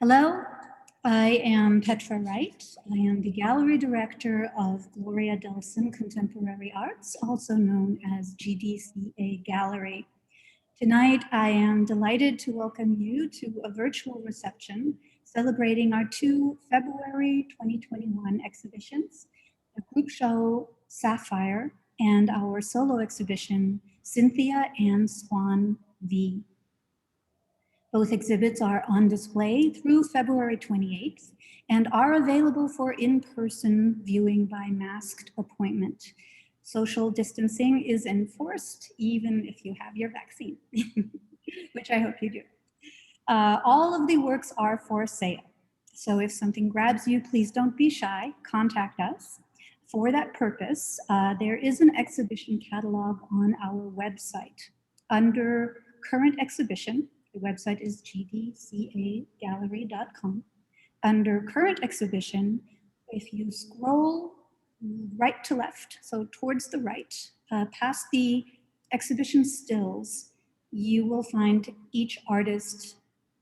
Hello, I am Petra Wright. I am the gallery director of Gloria Delson Contemporary Arts, also known as GDCA Gallery. Tonight, I am delighted to welcome you to a virtual reception celebrating our two February 2021 exhibitions, the group show Sapphire and our solo exhibition, Cynthia and Swan V. Both exhibits are on display through February 28th and are available for in-person viewing by masked appointment. Social distancing is enforced even if you have your vaccine, which I hope you do. All of the works are for sale. So if something grabs you, please don't be shy, contact us. For that purpose, there is an exhibition catalog on our website. Under current exhibition, the website is gdcagallery.com. Under current exhibition, if you scroll right to left, so towards the right, past the exhibition stills, you will find each artist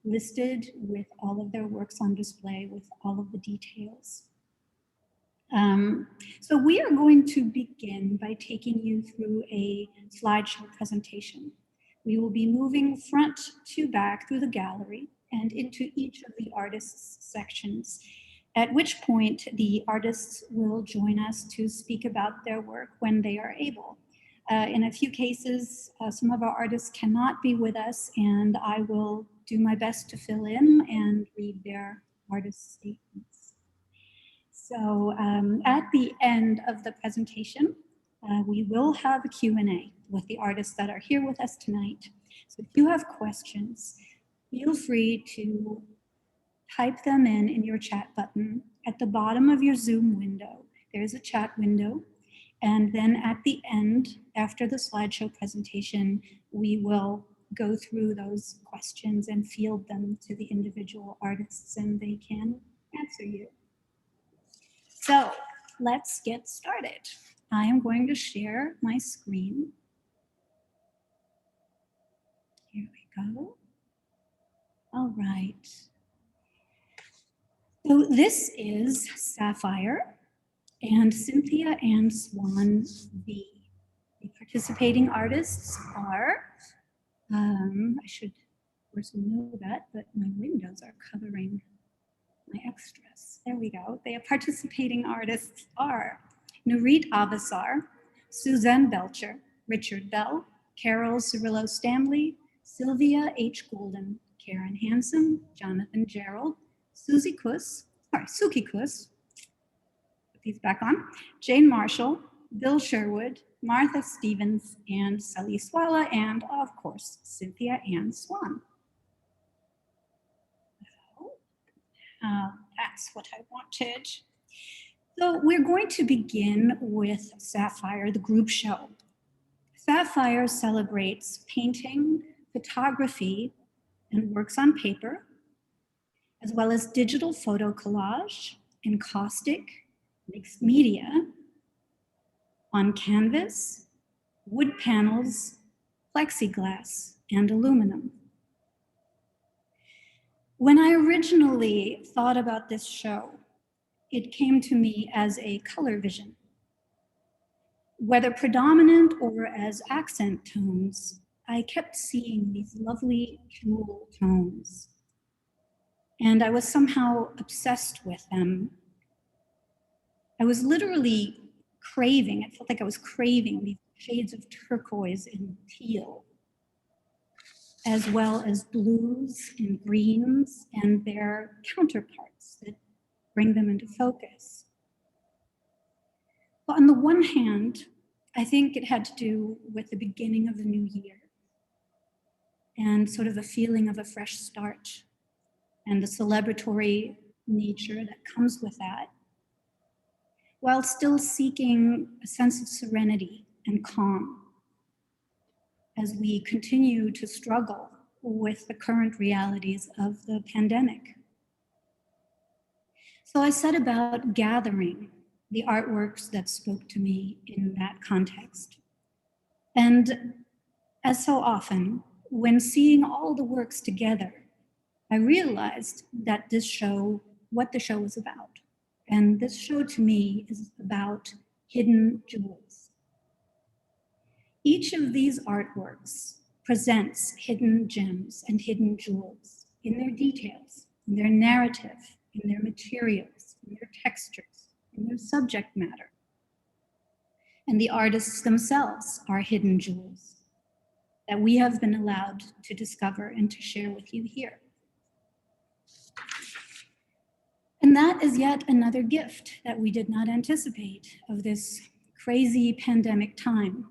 listed with all of their works on display with all of the details. So we are going to begin by taking you through a slideshow presentation. We will be moving front to back through the gallery and into each of the artists' sections, at which point the artists will join us to speak about their work when they are able. In a few cases, some of our artists cannot be with us, and I will do my best to fill in and read their artist statements. So at the end of the presentation, we will have a Q&A with the artists that are here with us tonight. So if you have questions, feel free to type them in your chat button. At the bottom of your Zoom window, there's a chat window. And then at the end, after the slideshow presentation, we will go through those questions and field them to the individual artists, and they can answer you. So let's get started. I am going to share my screen. Here we go. All right. So this is Sapphire and Cynthia and Swan V. The participating artists are, I should of course know that, but my windows are covering my extras. There we go. The participating artists are Nurit Avesar, Susanne Belcher, Richard Bell, Carol Cirillo Stanley, Sylvia H. Goulden, Karen Hansen, Jonathan Jerald, Suki Kuss, put these back on, Jane Marshall, Bill Sherwood, Martha Stevens, and Sali Swalla, and of course, Cynthia and Swan. That's what I wanted. So we're going to begin with Sapphire, the group show. Sapphire celebrates painting, photography, and works on paper, as well as digital photo collage, encaustic, mixed media, on canvas, wood panels, plexiglass, and aluminum. When I originally thought about this show, it came to me as a color vision. Whether predominant or as accent tones, I kept seeing these lovely jewel tones. And I was somehow obsessed with them. I was literally craving, it felt like I was craving these shades of turquoise and teal, as well as blues and greens and their counterparts that bring them into focus. Well, on the one hand, I think it had to do with the beginning of the new year and sort of a feeling of a fresh start and the celebratory nature that comes with that, while still seeking a sense of serenity and calm as we continue to struggle with the current realities of the pandemic. So I set about gathering the artworks that spoke to me in that context. And as so often, when seeing all the works together, I realized that what the show was about. And this show to me is about hidden jewels. Each of these artworks presents hidden gems and hidden jewels in their details, in their narrative, in their materials, in their textures, in their subject matter. And the artists themselves are hidden jewels that we have been allowed to discover and to share with you here. And that is yet another gift that we did not anticipate of this crazy pandemic time,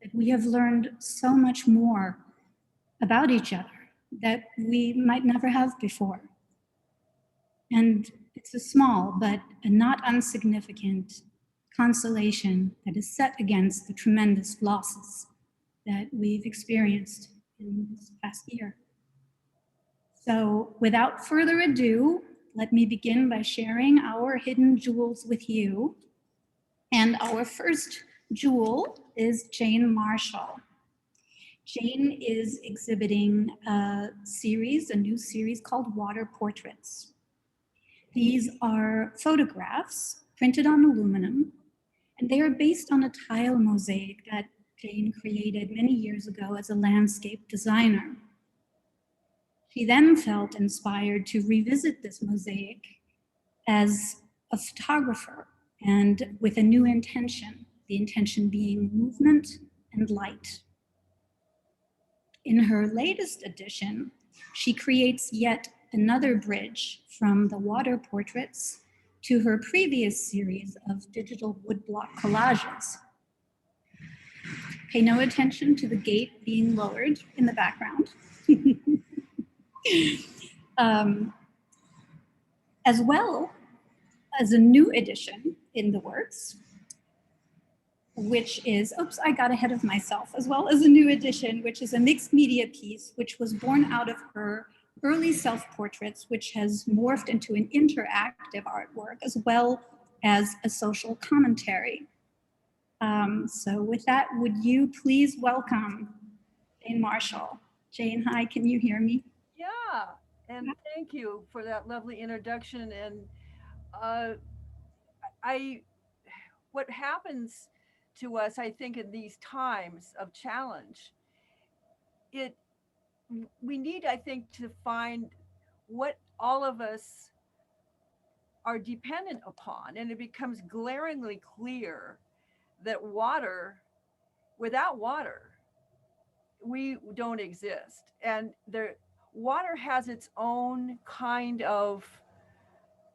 that we have learned so much more about each other that we might never have before. And it's a small but a not insignificant consolation that is set against the tremendous losses that we've experienced in this past year. So without further ado, let me begin by sharing our hidden jewels with you. And our first jewel is Jane Marshall. Jane is exhibiting a new series called Water Portraits. These are photographs printed on aluminum, and they are based on a tile mosaic that Jane created many years ago as a landscape designer. She then felt inspired to revisit this mosaic as a photographer and with a new intention, the intention being movement and light. In her latest edition, she creates yet another bridge from the water portraits to her previous series of digital woodblock collages. Pay no attention to the gate being lowered in the background. As well as a new edition in the works, which is, oops, I got ahead of myself, as well as a new edition, which is a mixed media piece, which was born out of her early self-portraits, which has morphed into an interactive artwork, as well as a social commentary. So with that, would you please welcome Jane Marshall? Jane, hi, can you hear me? Yeah, and thank you for that lovely introduction. And uh, I, what happens to us, I think, in these times of challenge, it we need, I think, to find what all of us are dependent upon, and it becomes glaringly clear that without water, we don't exist, and there water has its own kind of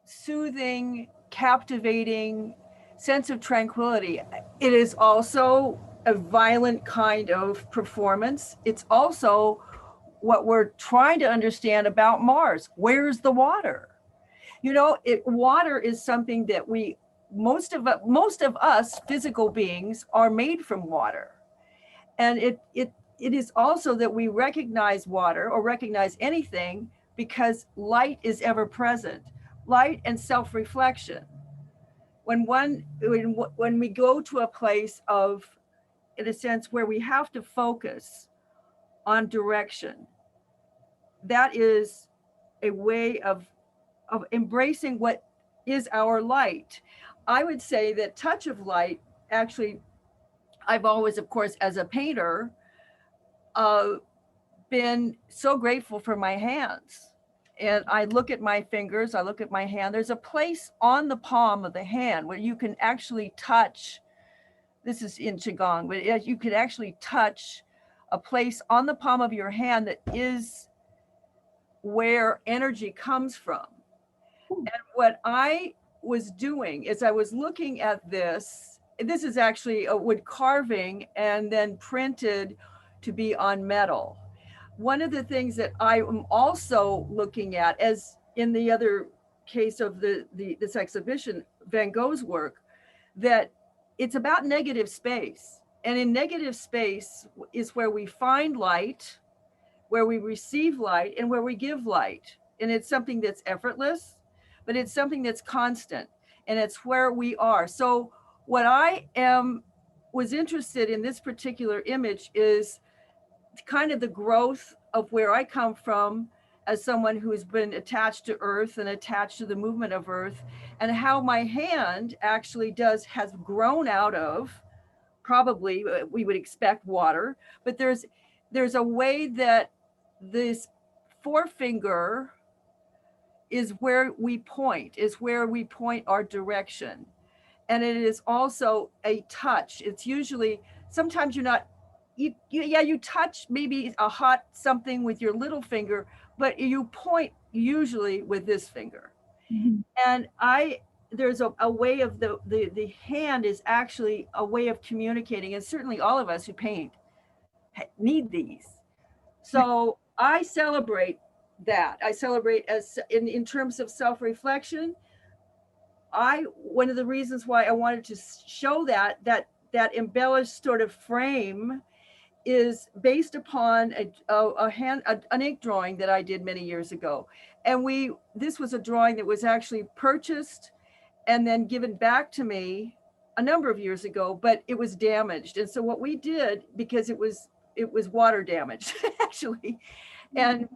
soothing, captivating sense of tranquility. It is also a violent kind of performance. It's also what we're trying to understand about Mars. Where's the water? Water is something that most of us physical beings are made from water. And it is also that we recognize water or recognize anything because light is ever present, light and self-reflection. When we go to a place of, in a sense, where we have to focus on direction, that is a way of embracing what is our light. I would say that touch of light, actually, I've always, of course, as a painter, uh, been so grateful for my hands. And I look at my fingers, I look at my hand. There's a place on the palm of the hand where you can actually touch. This is in Qigong, but you can actually touch a place on the palm of your hand that is where energy comes from. And what I was doing is I was looking at this. This is actually a wood carving and then printed to be on metal. One of the things that I am also looking at, as in the other case of this exhibition, Van Gogh's work, that it's about negative space. And in negative space is where we find light, where we receive light, and where we give light. And it's something that's effortless, but it's something that's constant, and it's where we are. So what I was interested in this particular image is kind of the growth of where I come from as someone who's been attached to earth and attached to the movement of earth, and how my hand actually has grown out of, probably we would expect, water, but there's a way that this forefinger is where we point our direction. And it is also a touch. It's usually, sometimes you're not, you touch maybe a hot something with your little finger, but you point usually with this finger. Mhm. And there's a way of the hand is actually a way of communicating. And certainly all of us who paint need these. So I celebrate that. I celebrate as in terms of self-reflection. One of the reasons why I wanted to show that embellished sort of frame is based upon an ink drawing that I did many years ago. And this was a drawing that was actually purchased and then given back to me a number of years ago, but it was damaged. And so what we did, because it was water damaged actually, and it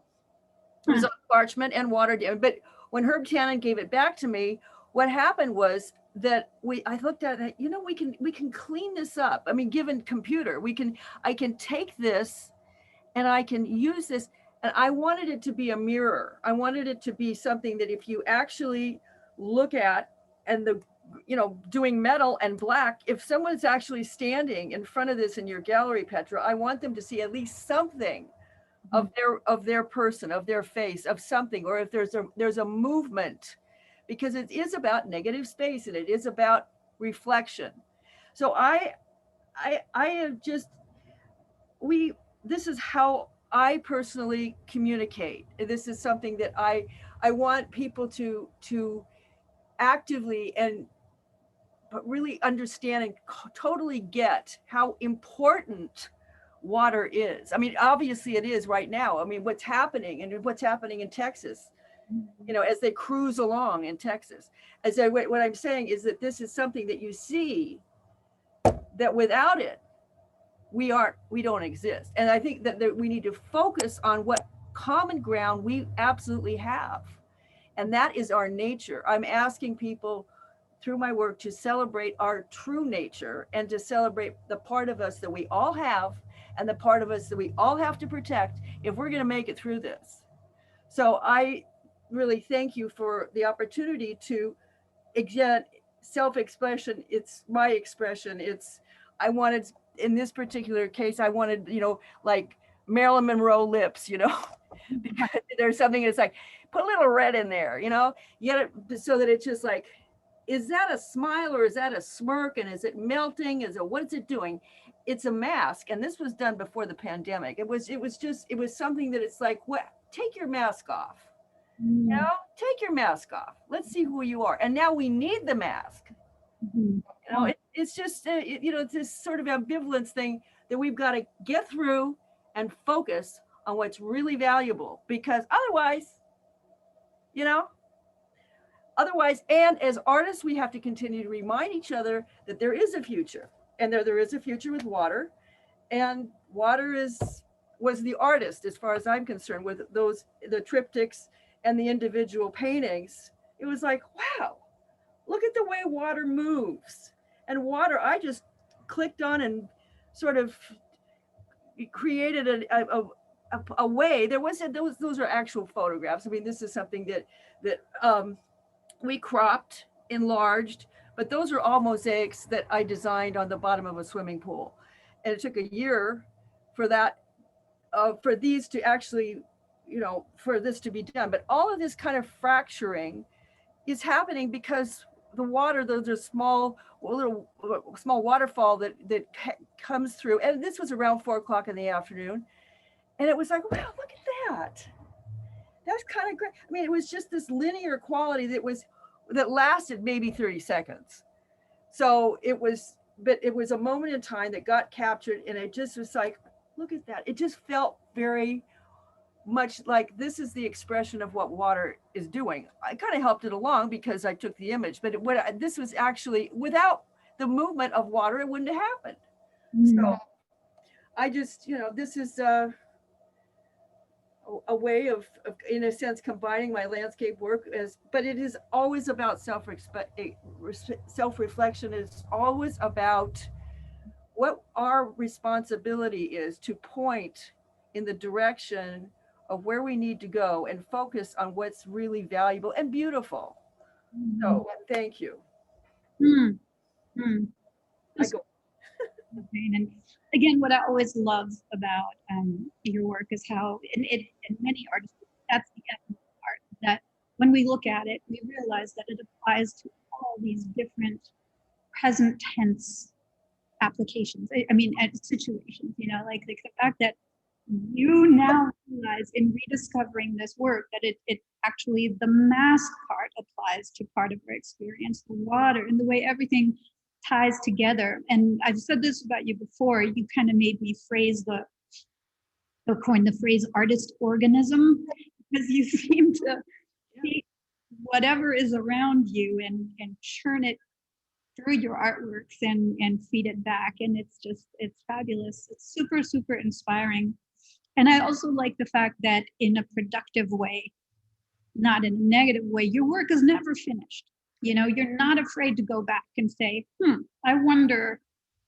was on parchment and water damage. But when Herb Tannen gave it back to me, what happened was that I looked at it, we can clean this up. I mean, given computer, I can take this and I can use this. And I wanted it to be a mirror. I wanted it to be something that if you actually look at, and doing metal and black, if someone's actually standing in front of this in your gallery, Petra, I want them to see at least something of their person, of their face, of something, or if there's a movement, because it is about negative space and it is about reflection. So this is how I personally communicate. This is something that I want people to actively but really understand and totally get how important water is. I mean, obviously it is right now. I mean, what's happening in Texas, as they cruise along in Texas. What I'm saying is that this is something that you see that without it, we don't exist. And I think that we need to focus on what common ground we absolutely have. And that is our nature. I'm asking people through my work to celebrate our true nature and to celebrate the part of us that we all have and the part of us that we all have to protect if we're going to make it through this. So I really thank you for the opportunity to, again, self-expression. It's my expression. I wanted, in this particular case, I wanted, like Marilyn Monroe lips, because there's something that's like, put a little red in there, so that it's just like, is that a smile or is that a smirk? And is it melting? What's it doing? It's a mask. And this was done before the pandemic. It was something that it's like, what? Take your mask off. Take your mask off. Let's see who you are. And now we need the mask. It's just, it's this sort of ambivalence thing that we've got to get through and focus on what's really valuable, because otherwise, and as artists, we have to continue to remind each other that there is a future, and there is a future with water, and water was the artist, as far as I'm concerned, with the triptychs and the individual paintings. It was like, wow, look at the way water moves. And water, I just clicked on and sort of created a way. There wasn't, those are actual photographs. I mean, this is something that we cropped, enlarged, but those are all mosaics that I designed on the bottom of a swimming pool. And it took a year for that, for these to actually, for this to be done. But all of this kind of fracturing is happening because the water, there's a small waterfall that comes through. And this was around 4:00 in the afternoon. And it was like, wow, look at that. That's kind of great. I mean, it was just this linear quality that lasted maybe 30 seconds. So it was a moment in time that got captured, and it just was like, look at that. It just felt very much like this is the expression of what water is doing. I kind of helped it along because I took the image, but this was actually, without the movement of water, it wouldn't have happened. So I just, this is a way of, in a sense, combining my landscape work but it is always about self-reflection. It's always about what our responsibility is to point in the direction of where we need to go and focus on what's really valuable and beautiful. So thank you. Mm, mm. I go. And again, what I always love about your work is how, and many artists, that's the essence part, that when we look at it, we realize that it applies to all these different present tense applications. I mean, situations, like the fact that you now realize in rediscovering this work that it actually, the mask part applies to part of our experience, the water, and the way everything ties together. And I've said this about you before, you kind of made me coin the phrase artist organism, because you seem to take whatever is around you and churn it through your artworks and feed it back. And it's fabulous. It's super, super inspiring. And I also like the fact that in a productive way, not in a negative way, your work is never finished. You're not afraid to go back and say, I wonder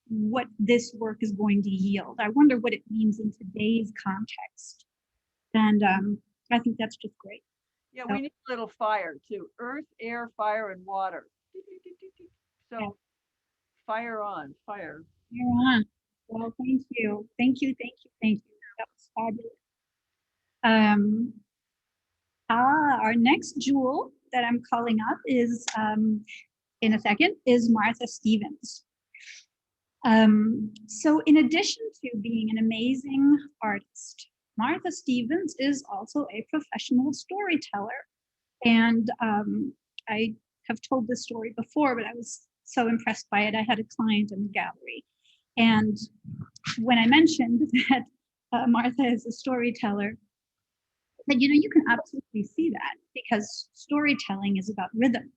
what this work is going to yield. I wonder what it means in today's context. And I think that's just great. Yeah, we need a little fire too. Earth, air, fire, and water. So fire on, fire. You're on. Well, thank you. Thank you, thank you, thank you. That was fabulous. Our next jewel that I'm calling up is, in a second, is Martha Stevens. So in addition to being an amazing artist, Martha Stevens is also a professional storyteller. And I have told this story before, but I was so impressed by it. I had a client in the gallery. And when I mentioned that Martha is a storyteller, that you can absolutely see that, because storytelling is about rhythm,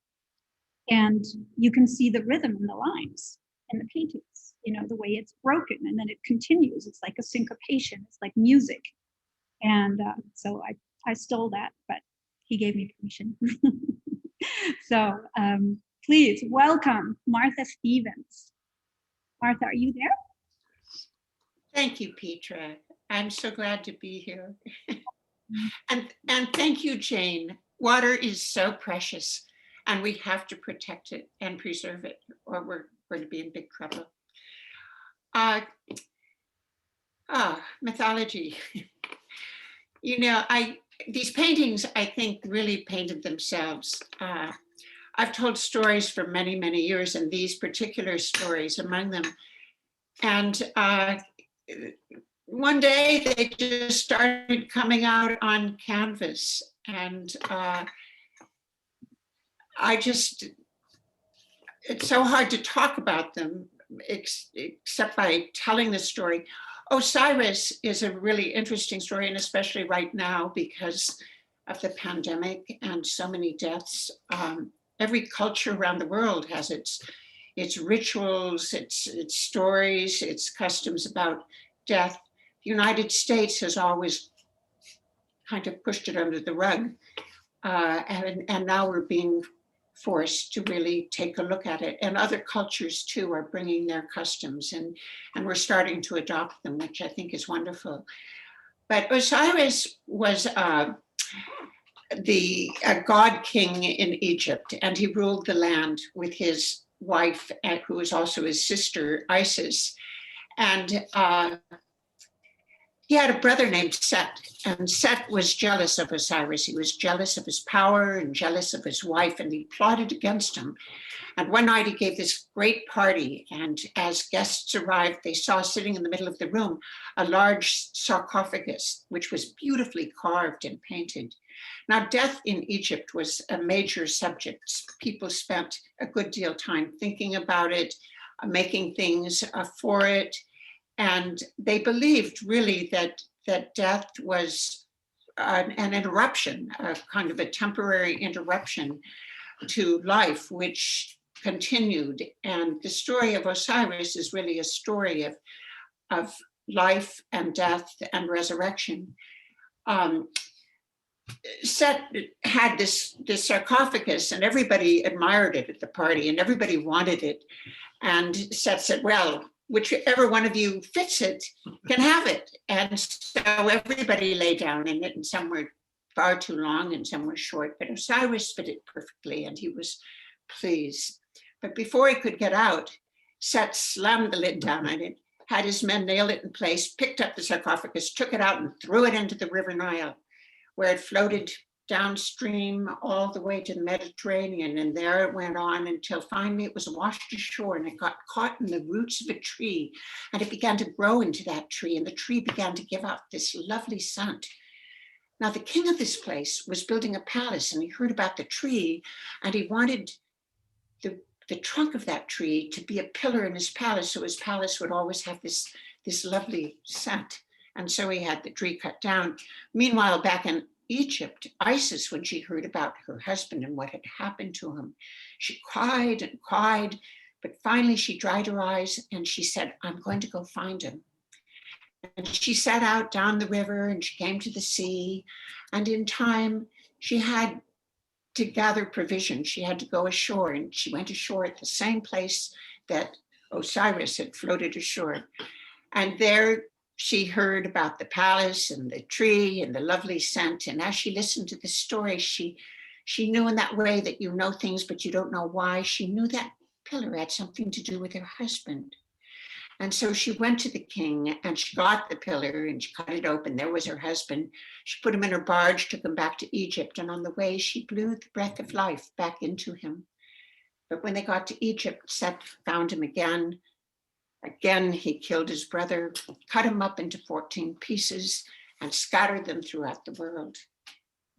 and you can see the rhythm in the lines and the paintings, the way it's broken and then it continues. It's like a syncopation. It's like music. And so I stole that, but he gave me permission. So please welcome Martha Stevens. Martha, are you there? Thank you, Petra. I'm so glad to be here. And thank you, Jane. Water is so precious, and we have to protect it and preserve it, or we're going to be in big trouble. Mythology. These paintings, I think, really painted themselves. I've told stories for many, many years, and these particular stories among them. And one day they just started coming out on canvas, and it's so hard to talk about them except by telling the story. Osiris is a really interesting story, and especially right now because of the pandemic and so many deaths. Every culture around the world has its rituals, its stories, its customs about death. The United States has always kind of pushed it under the rug, and now we're being forced to really take a look at it. And other cultures too are bringing their customs, and we're starting to adopt them, which I think is wonderful. But Osiris was the god king in Egypt, and he ruled the land with his wife, who was also his sister, Isis. And he had a brother named Set, and Set was jealous of Osiris. He was jealous of his power and jealous of his wife, and he plotted against him. And one night he gave this great party, and as guests arrived, they saw sitting in the middle of the room a large sarcophagus, which was beautifully carved and painted. Now, death in Egypt was a major subject. People spent a good deal of time thinking about it, making things for it. And they believed really that death was an interruption, a kind of a temporary interruption to life, which continued. And the story of Osiris is really a story of life and death and resurrection, Set had this sarcophagus, and everybody admired it at the party, and everybody wanted it. And Set said, well, whichever one of you fits it can have it. And so everybody lay down in it, and some were far too long and some were short, but Osiris fit it perfectly, and he was pleased. But before he could get out, Set slammed the lid down on it, had his men nail it in place, picked up the sarcophagus, took it out and threw it into the River Nile, where it floated downstream all the way to the Mediterranean. And there it went on until finally it was washed ashore, and it got caught in the roots of a tree, and it began to grow into that tree, and the tree began to give out this lovely scent. Now the king of this place was building a palace, and he heard about the tree, and he wanted the trunk of that tree to be a pillar in his palace, so his palace would always have this lovely scent. And so he had the tree cut down. Meanwhile, back in Egypt, Isis, when she heard about her husband and what had happened to him, she cried and cried, but finally she dried her eyes and she said, I'm going to go find him. And she set out down the river, and she came to the sea, and in time she had to gather provisions. She had to go ashore, and she went ashore at the same place that Osiris had floated ashore. And there she heard about the palace and the tree and the lovely scent. And as she listened to the story, she knew in that way that you know things, but you don't know why. She knew that pillar had something to do with her husband. And so she went to the king, and she got the pillar, and she cut it open. There was her husband. She put him in her barge, took him back to Egypt. And on the way, she blew the breath of life back into him. But when they got to Egypt, Set found him again. Again, he killed his brother, cut him up into 14 pieces, and scattered them throughout the world.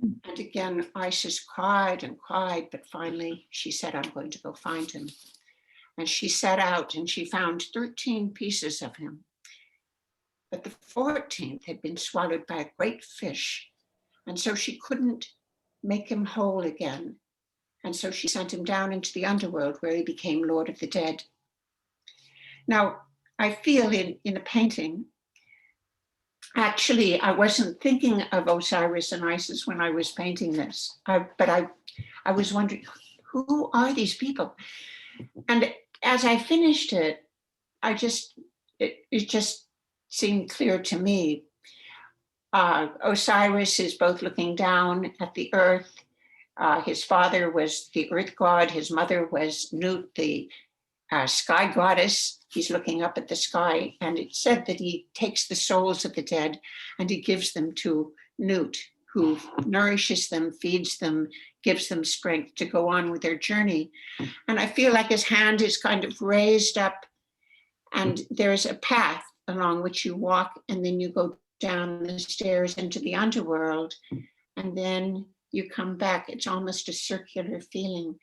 And again, Isis cried and cried, but finally she said, I'm going to go find him. And she set out, and she found 13 pieces of him. But the 14th had been swallowed by a great fish. And so she couldn't make him whole again. And so she sent him down into the underworld, where he became Lord of the Dead. Now, I feel in a painting, actually, I wasn't thinking of Osiris and Isis when I was painting this, but I was wondering, who are these people? And as I finished it, it just seemed clear to me. Osiris is both looking down at the earth. His father was the earth god. His mother was Nut, the sky goddess. He's looking up at the sky, and it said that he takes the souls of the dead and he gives them to Nut, who nourishes them, feeds them, gives them strength to go on with their journey. And I feel like his hand is kind of raised up, and there's a path along which you walk, and then you go down the stairs into the underworld, and then you come back. It's almost a circular feeling.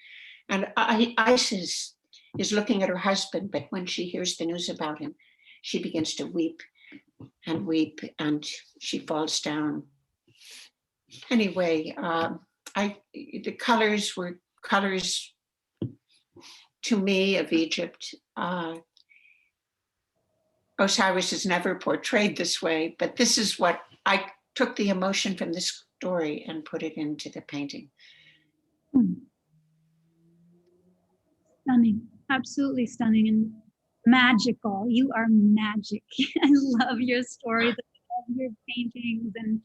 And Isis is looking at her husband, but when she hears the news about him, she begins to weep, and she falls down. Anyway, the colors were colors to me of Egypt. Osiris is never portrayed this way, but this is what I took the emotion from this story and put it into the painting. Stunning, absolutely stunning and magical. You are magic. I love your stories, I love your paintings. And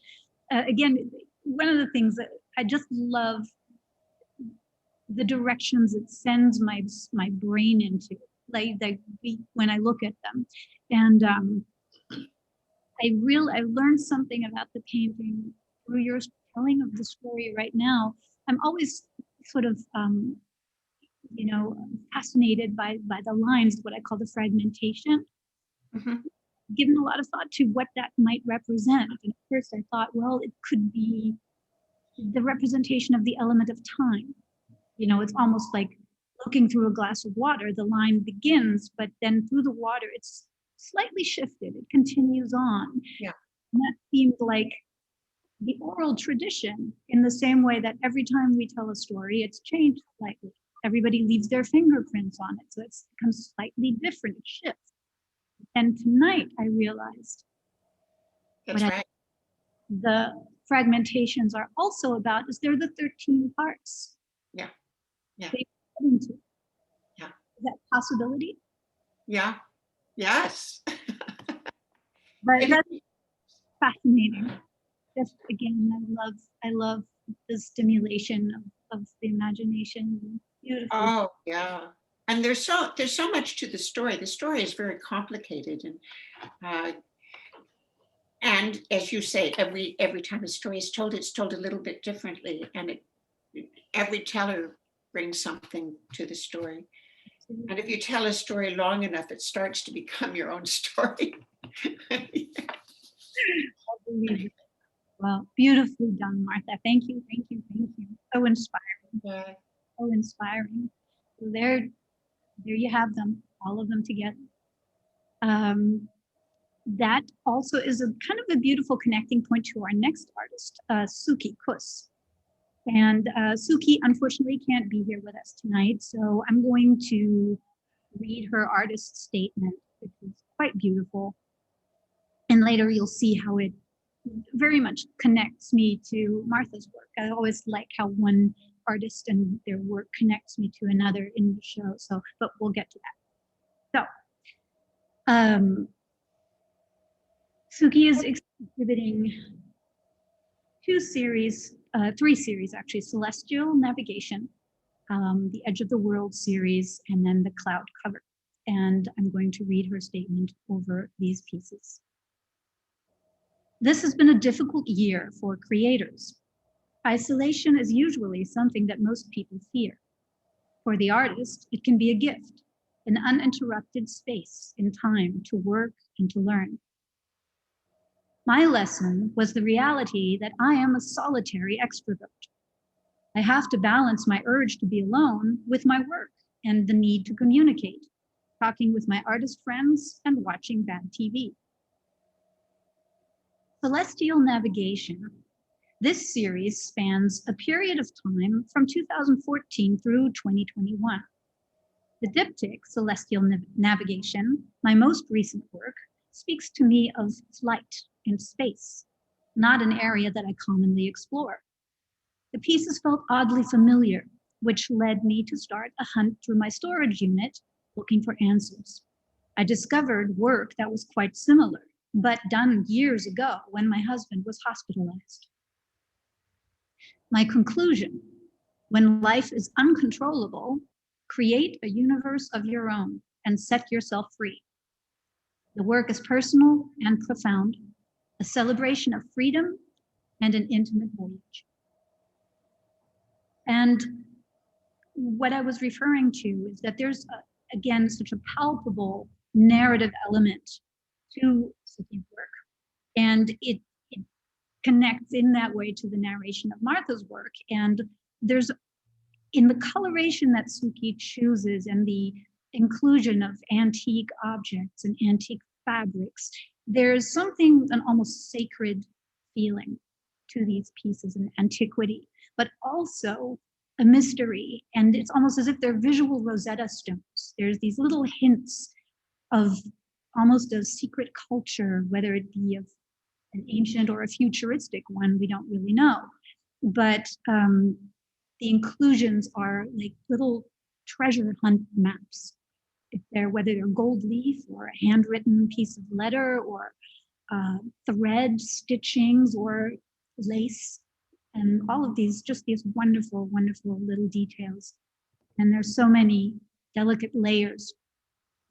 again, one of the things that I just love the directions it sends my brain into, like when I look at them. And I learned something about the painting through your telling of the story right now. I'm always sort of fascinated by the lines, what I call the fragmentation. Mm-hmm. Given a lot of thought to what that might represent. And at first I thought, well, it could be the representation of the element of time. It's almost like looking through a glass of water. The line begins, but then through the water, it's slightly shifted. It continues on. Yeah. And that seemed like the oral tradition, in the same way that every time we tell a story, it's changed slightly. Everybody leaves their fingerprints on it, so it becomes slightly different. It shifts. And tonight I realized That's what right. the fragmentations are also about is they're the 13 parts. Yeah. Yeah. They fit into. Yeah. Is that possibility? Yeah. Yes. But that's fascinating. Just again, I love the stimulation of the imagination. Beautiful. Oh, yeah. And there's so much to the story. The story is very complicated, and as you say, every time a story is told, it's told a little bit differently, and every teller brings something to the story. And if you tell a story long enough, it starts to become your own story. Well, beautifully done, Martha. Thank you, thank you, thank you. So inspiring. Yeah. So inspiring. So there you have them, all of them together. That also is a kind of a beautiful connecting point to our next artist, Suki Kuss. And Suki unfortunately can't be here with us tonight, so I'm going to read her artist statement, which is quite beautiful. And later you'll see how it very much connects me to Martha's work. I always like how one artist and their work connects me to another in the show. So, but we'll get to that. So, Suki is exhibiting three series actually: Celestial Navigation, the Edge of the World series, and then the Cloud Cover. And I'm going to read her statement over these pieces. This has been a difficult year for creators. Isolation is usually something that most people fear. For the artist, it can be a gift, an uninterrupted space in time to work and to learn. My lesson was the reality that I am a solitary extrovert. I have to balance my urge to be alone with my work and the need to communicate, talking with my artist friends and watching bad TV. Celestial Navigation. This series spans a period of time from 2014 through 2021. The diptych Celestial Navigation, my most recent work, speaks to me of flight in space, not an area that I commonly explore. The pieces felt oddly familiar, which led me to start a hunt through my storage unit looking for answers. I discovered work that was quite similar, but done years ago when my husband was hospitalized. My conclusion: when life is uncontrollable, create a universe of your own and set yourself free. The work is personal and profound, a celebration of freedom and an intimate voyage. And what I was referring to is that there's, again, such a palpable narrative element to Suki's work. And it connects in that way to the narration of Martha's work. And there's, in the coloration that Suki chooses and the inclusion of antique objects and antique fabrics, there's something, an almost sacred feeling to these pieces in antiquity, but also a mystery. And it's almost as if they're visual Rosetta Stones. There's these little hints of almost a secret culture, whether it be of an ancient or a futuristic one, we don't really know. But the inclusions are like little treasure hunt maps. Whether they're gold leaf or a handwritten piece of letter or thread stitchings or lace, and all of these, just these wonderful, wonderful little details. And there's so many delicate layers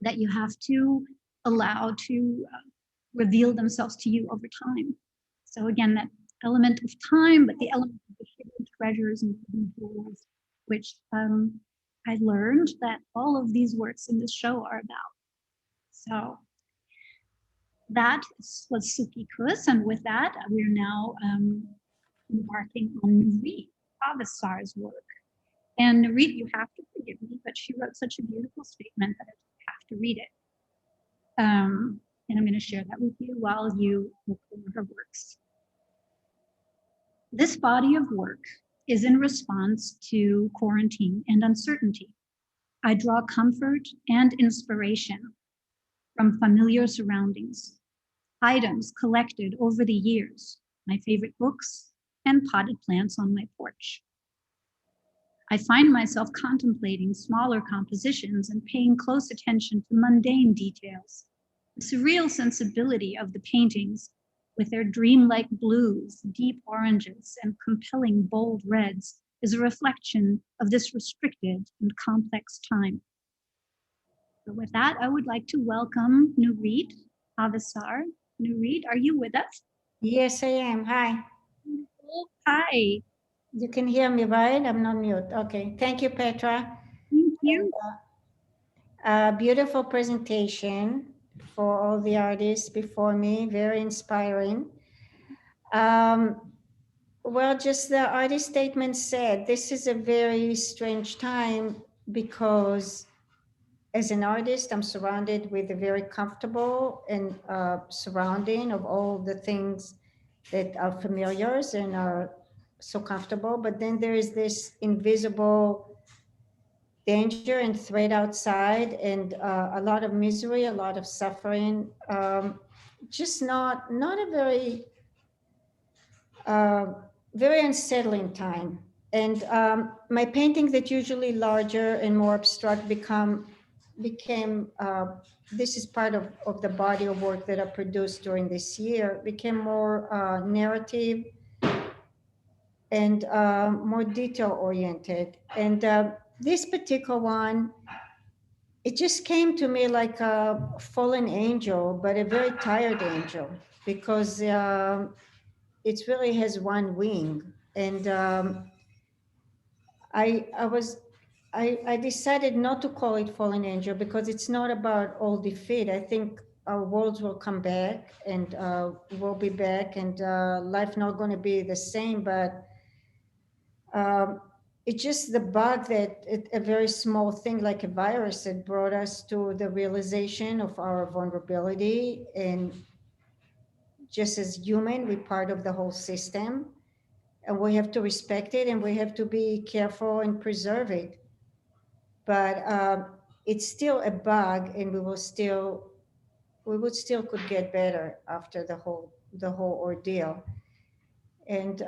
that you have to allow to reveal themselves to you over time. So again, that element of time, but the element of the hidden treasures and hidden jewels, which I learned that all of these works in this show are about. So that was Suki Kuss, and with that, we're now embarking on Nurit, Avesar's work. And Nurit, you have to forgive me, but she wrote such a beautiful statement that I have to read it. And I'm going to share that with you while you look over her works. This body of work is in response to quarantine and uncertainty. I draw comfort and inspiration from familiar surroundings, items collected over the years, my favorite books, and potted plants on my porch. I find myself contemplating smaller compositions and paying close attention to mundane details. The surreal sensibility of the paintings, with their dreamlike blues, deep oranges, and compelling bold reds, is a reflection of this restricted and complex time. So with that, I would like to welcome Nurit Avesar. Nurit, are you with us? Yes, I am. Hi. Hi. You can hear me, right? I'm not mute. Okay. Thank you, Petra. Thank you. Beautiful presentation for all the artists before me. Very inspiring. Well, just the artist statement said, this is a very strange time because as an artist, I'm surrounded with a very comfortable and surrounding of all the things that are familiars and are so comfortable. But then there is this invisible danger and threat outside, and a lot of misery, a lot of suffering. Just not a very unsettling time. And my paintings that usually larger and more abstract became, this is part of the body of work that I produced during this year, became more narrative and more detail oriented. And this particular one, it just came to me like a fallen angel, but a very tired angel, because it really has one wing. And I decided not to call it fallen angel because it's not about all defeat. I think our worlds will come back, and we'll be back, and life not going to be the same, but it's just the bug that a very small thing like a virus that brought us to the realization of our vulnerability. And just as human, we're part of the whole system, and we have to respect it, and we have to be careful and preserve it. But it's still a bug, and we would still could get better after the whole ordeal. And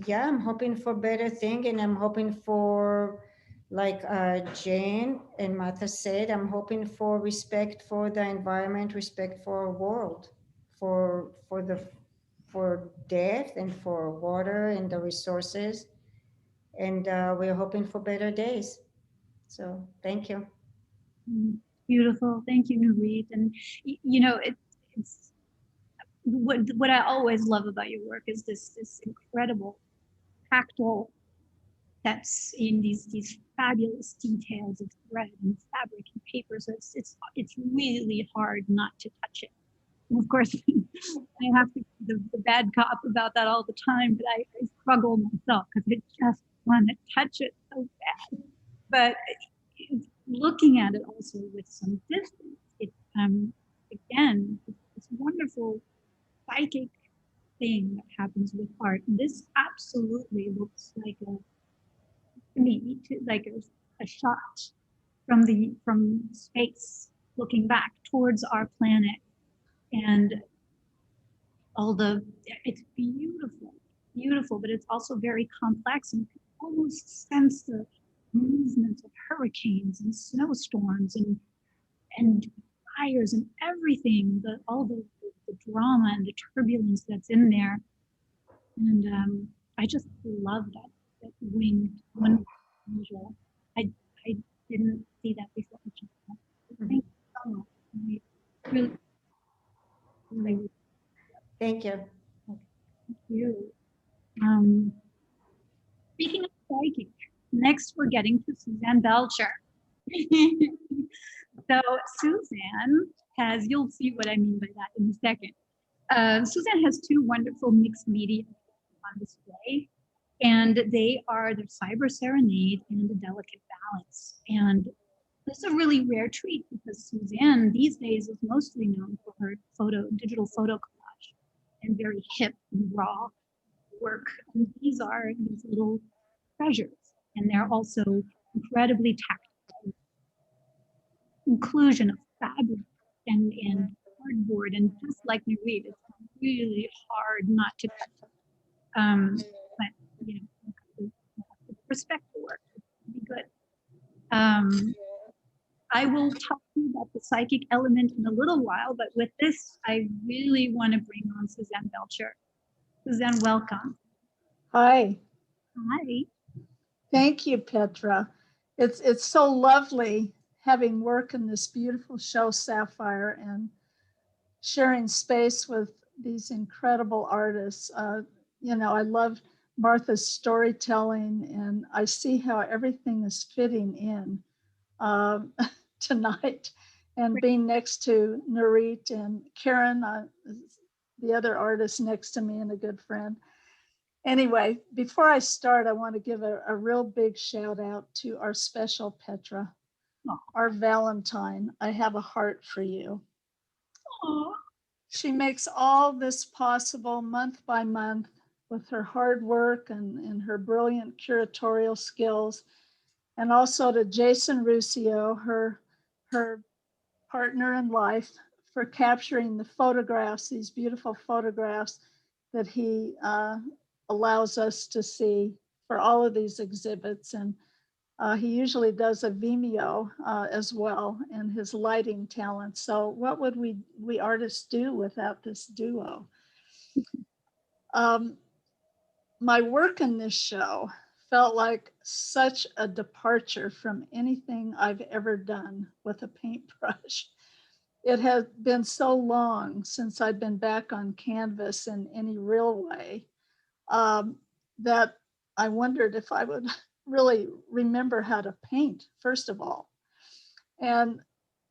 yeah, I'm hoping for better thing, and I'm hoping for, like Jane and Martha said, I'm hoping for respect for the environment, respect for our world, for death and for water and the resources. And we're hoping for better days. So thank you. Beautiful. Thank you, Nurit. And you know, it's what I always love about your work is this incredible tactile that's in these fabulous details of thread and fabric and paper. So it's really hard not to touch it. And of course, I have to be the bad cop about that all the time, but I struggle myself because I just want to touch it so bad. But looking at it also with some distance, it again, it's wonderful psychic thing that happens with art. This absolutely looks like a shot from space looking back towards our planet, and it's beautiful, but it's also very complex, and you can almost sense the movements of hurricanes and snowstorms and fires and everything, all the drama and the turbulence that's in there. And I just love that winged one angel. I didn't see that before. Thank you so much. Really, really, Thank you. thank you. Speaking of psychic, next we're getting to Susanne Belcher. So Susanne has, you'll see what I mean by that in a second. Susanne has two wonderful mixed media on display, and they're Cyber Serenade and A Delicate Balance. And this is a really rare treat because Susanne these days is mostly known for her digital photo collage and very hip and raw work. And these are these little treasures, and they're also incredibly tactile. inclusion of fabric and cardboard, and just like Nurit, it's really hard not to. But you know, you have to respect the work. It'll be good. I will talk to you about the psychic element in a little while, but with this, I really want to bring on Susanne Belcher. Susanne, welcome. Hi. Hi. Thank you, Petra. It's so lovely having work in this beautiful show, Sapphire, and sharing space with these incredible artists. You know, I love Martha's storytelling, and I see how everything is fitting in tonight. And being next to Nurit and Karen, the other artist next to me and a good friend. Anyway, before I start, I want to give a real big shout out to our special Petra, our Valentine. I have a heart for you. Aww. She makes all this possible month by month with her hard work and her brilliant curatorial skills. And also to Jason Ruscio, her partner in life, for capturing the photographs, these beautiful photographs that he allows us to see for all of these exhibits. And he usually does a Vimeo as well, and his lighting talent. So what would we artists do without this duo? My work in this show felt like such a departure from anything I've ever done with a paintbrush. It has been so long since I've been back on canvas in any real way that I wondered if I would really remember how to paint, first of all. And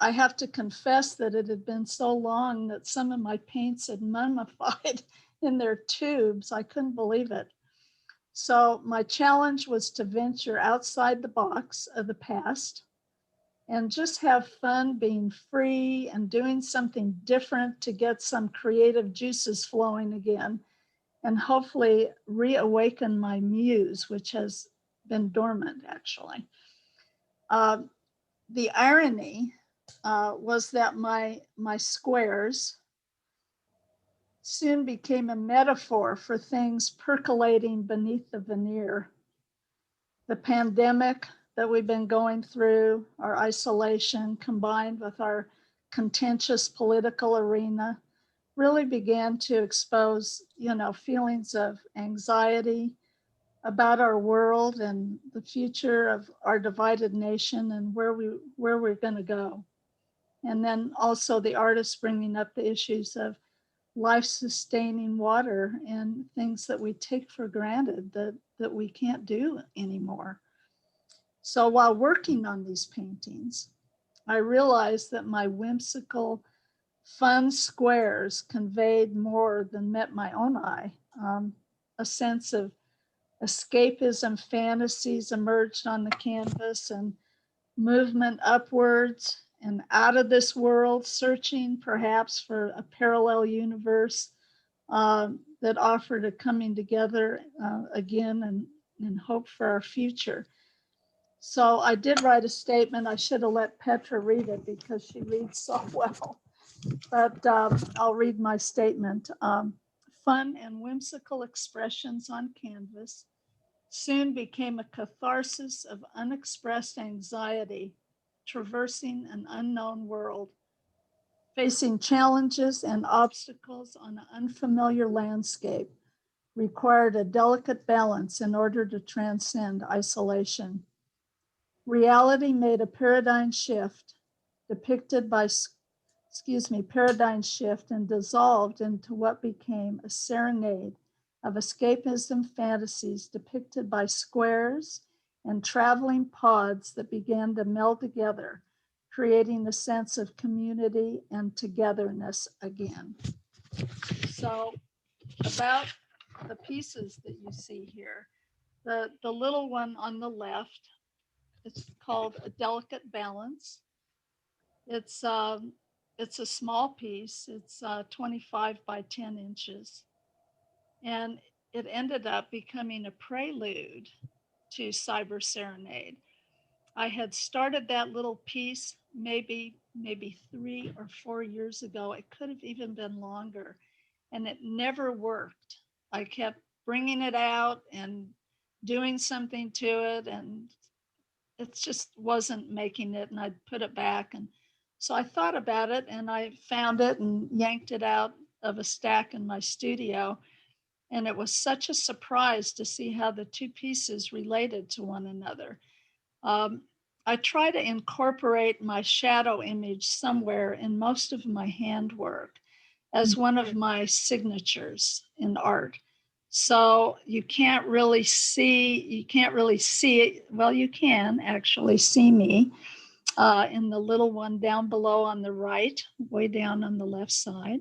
I have to confess that it had been so long that some of my paints had mummified in their tubes. I couldn't believe it. So my challenge was to venture outside the box of the past and just have fun being free and doing something different to get some creative juices flowing again, and hopefully reawaken my muse, which has been dormant actually. The irony was that my squares soon became a metaphor for things percolating beneath the veneer. The pandemic that we've been going through, our isolation combined with our contentious political arena, really began to expose, feelings of anxiety about our world and the future of our divided nation and where we're going to go. And then also the artists bringing up the issues of life-sustaining water and things that we take for granted that we can't do anymore. So while working on these paintings, I realized that my whimsical, fun squares conveyed more than met my own eye. A sense of escapism fantasies emerged on the canvas, and movement upwards and out of this world, searching perhaps for a parallel universe that offered a coming together again and hope for our future. So I did write a statement. I should have let Petra read it because she reads so well, but I'll read my statement. Fun and whimsical expressions on canvas soon became a catharsis of unexpressed anxiety, traversing an unknown world. Facing challenges and obstacles on an unfamiliar landscape required a delicate balance in order to transcend isolation. Reality made a paradigm shift and dissolved into what became a serenade of escapism fantasies depicted by squares and traveling pods that began to meld together, creating a sense of community and togetherness again. So about the pieces that you see here, the little one on the left, it's called A Delicate Balance. It's a small piece. It's 25 by 10 inches. And it ended up becoming a prelude to Cyber Serenade. I had started that little piece maybe 3 or 4 years ago. It could have even been longer, and it never worked. I kept bringing it out and doing something to it, and it just wasn't making it, and I'd put it back. And so I thought about it, and I found it and yanked it out of a stack in my studio. And it was such a surprise to see how the two pieces related to one another. I try to incorporate my shadow image somewhere in most of my handwork as one of my signatures in art. So you can't really see it. Well, you can actually see me in the little one down below on the right, way down on the left side.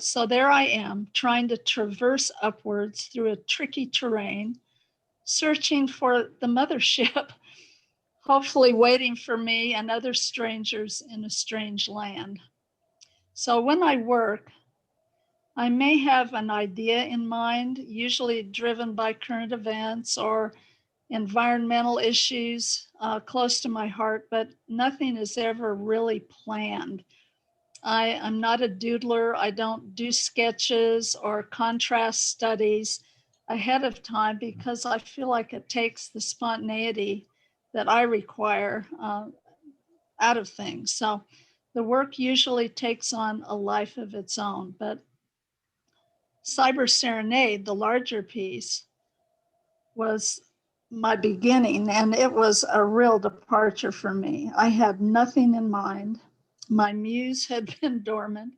So there I am trying to traverse upwards through a tricky terrain, searching for the mothership, hopefully waiting for me and other strangers in a strange land. So when I work, I may have an idea in mind, usually driven by current events or environmental issues close to my heart, but nothing is ever really planned. I'm not a doodler. I don't do sketches or contrast studies ahead of time because I feel like it takes the spontaneity that I require out of things. So the work usually takes on a life of its own. But Cyber Serenade, the larger piece, was my beginning, and it was a real departure for me. I had nothing in mind. My muse had been dormant,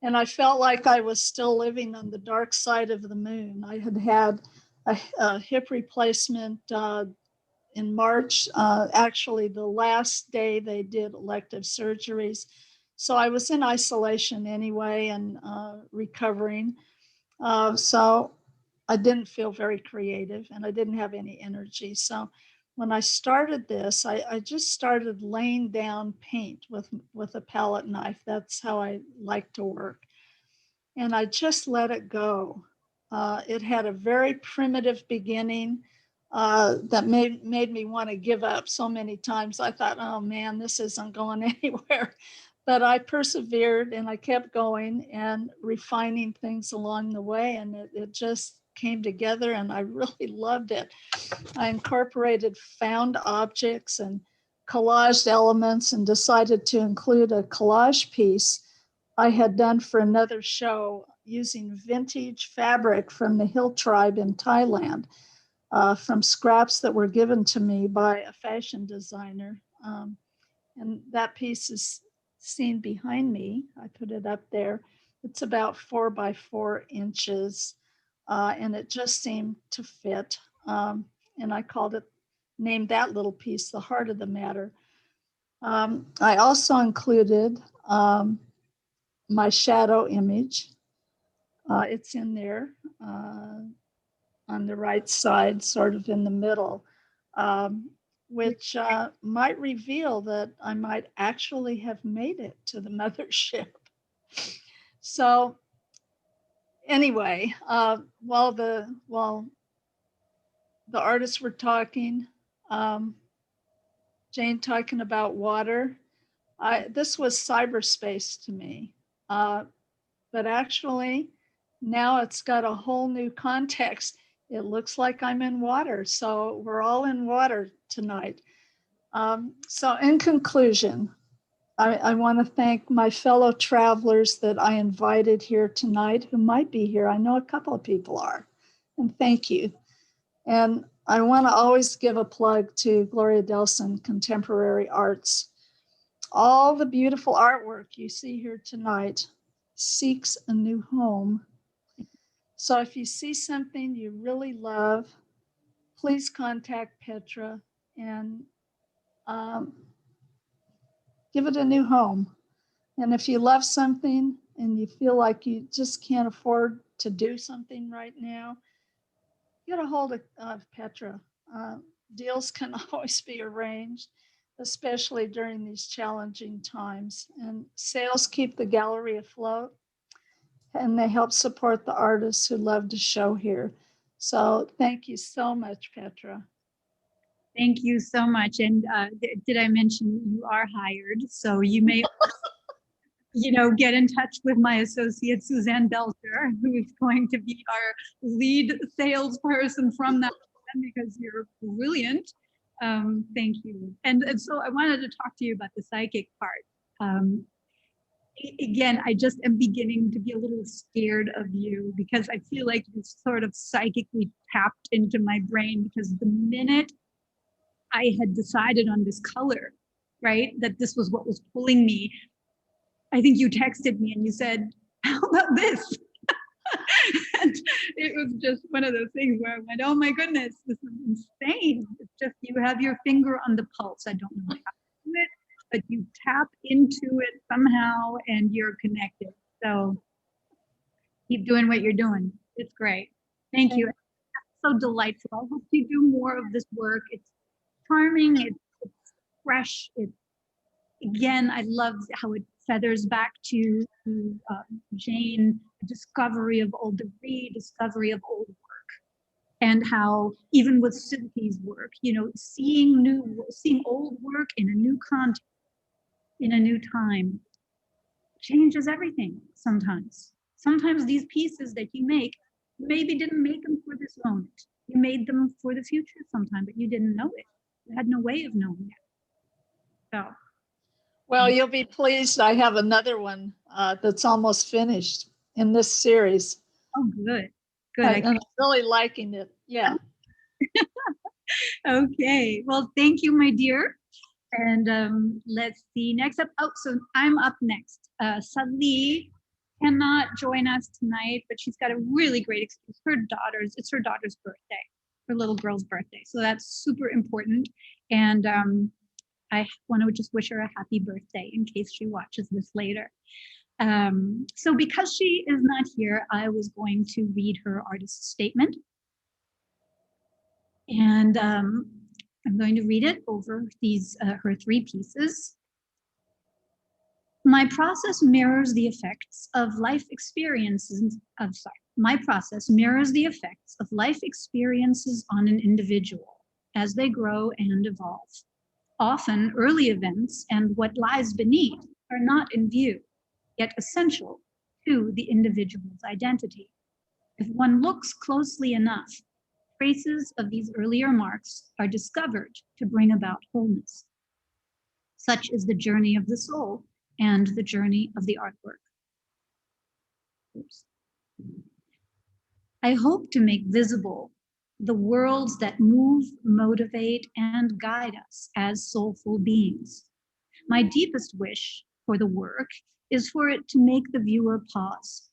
and I felt like I was still living on the dark side of the moon. I had had a hip replacement in March, actually the last day they did elective surgeries. So I was in isolation anyway and recovering. So I didn't feel very creative and I didn't have any energy. So when I started this, I just started laying down paint with a palette knife. That's how I like to work. And I just let it go. It had a very primitive beginning that made me want to give up so many times. I thought, oh man, this isn't going anywhere. But I persevered and I kept going and refining things along the way. And it just came together and I really loved it. I incorporated found objects and collaged elements and decided to include a collage piece I had done for another show using vintage fabric from the Hill tribe in Thailand, from scraps that were given to me by a fashion designer. And that piece is seen behind me. I put it up there. It's about 4 by 4 inches, and it just seemed to fit. And I named that little piece The Heart of the Matter. I also included my shadow image. It's in there on the right side, sort of in the middle, which might reveal that I might actually have made it to the mothership. So anyway, while the artists were talking, Jane talking about water, this was cyberspace to me. But actually, now it's got a whole new context. It looks like I'm in water. So we're all in water tonight. So in conclusion, I want to thank my fellow travelers that I invited here tonight who might be here. I know a couple of people are, and thank you. And I want to always give a plug to Gloria Delson Contemporary Arts. All the beautiful artwork you see here tonight seeks a new home. So if you see something you really love, please contact Petra and give it a new home. And if you love something and you feel like you just can't afford to do something right now, get a hold of Petra. Deals can always be arranged, especially during these challenging times. And sales keep the gallery afloat, and they help support the artists who love to show here. So thank you so much, Petra. Thank you so much. And did I mention you are hired? So you may, get in touch with my associate, Susanne Belcher, who is going to be our lead salesperson from that one, because you're brilliant. Thank you. And so I wanted to talk to you about the psychic part. Again, I just am beginning to be a little scared of you, because I feel like you sort of psychically tapped into my brain, because the minute I had decided on this color, right, that this was what was pulling me, I think you texted me and you said, how about this? And it was just one of those things where I went, oh my goodness, this is insane. It's just, you have your finger on the pulse. I don't know how to do it, but you tap into it somehow and you're connected. So keep doing what you're doing. It's great. Thank you. So delightful. I hope you do more of this work. It's charming, it's fresh. Again, I love how it feathers back to Jane, discovery of old, the rediscovery of old work, and how even with Cynthia's work, seeing old work in a new context, in a new time, changes everything. Sometimes these pieces that you make, maybe didn't make them for this moment. You made them for the future sometime, but you didn't know it. You had no way of knowing it. So. Well, you'll be pleased. I have another one that's almost finished in this series. Oh, good. Good. And I'm really liking it. Yeah. Okay. Well, thank you, my dear. And let's see. Next up. Oh, so I'm up next. Sali cannot join us tonight, but she's got a really great excuse. It's her daughter's birthday, her little girl's birthday. So that's super important. And I want to just wish her a happy birthday in case she watches this later. So because she is not here, I was going to read her artist statement. And I'm going to read it over these her 3 pieces. My process mirrors the effects of life experiences my process mirrors the effects of life experiences on an individual as they grow and evolve. Often early events and what lies beneath are not in view, yet essential to the individual's identity. If one looks closely enough, traces of these earlier marks are discovered to bring about wholeness. Such is the journey of the soul and the journey of the artwork. Oops. I hope to make visible the worlds that move, motivate, and guide us as soulful beings. My deepest wish for the work is for it to make the viewer pause,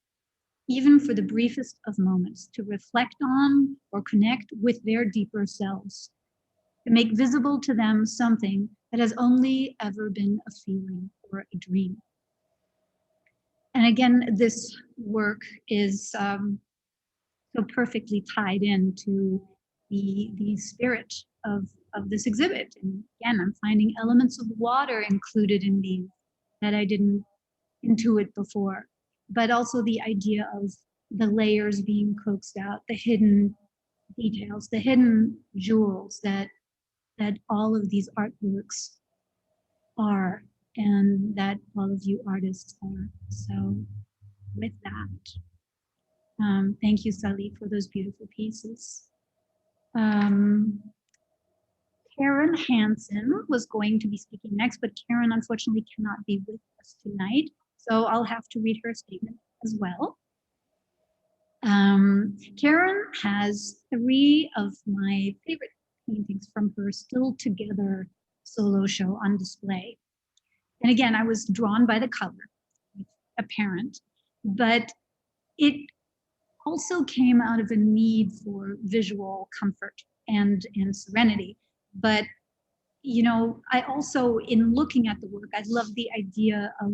even for the briefest of moments, to reflect on or connect with their deeper selves, to make visible to them something that has only ever been a feeling or a dream. And again, this work is so perfectly tied into the spirit of this exhibit. And again, I'm finding elements of water included in these that I didn't intuit before, but also the idea of the layers being coaxed out, the hidden details, the hidden jewels that all of these artworks are, and that all of you artists are. So with that, thank you, Sali, for those beautiful pieces. Karen Hansen was going to be speaking next, but Karen unfortunately cannot be with us tonight, so I'll have to read her statement as well. Karen has 3 of my favorite paintings from her Still Together solo show on display. And again, I was drawn by the color, apparent, but it also came out of a need for visual comfort and serenity. But, I also, in looking at the work, I love the idea of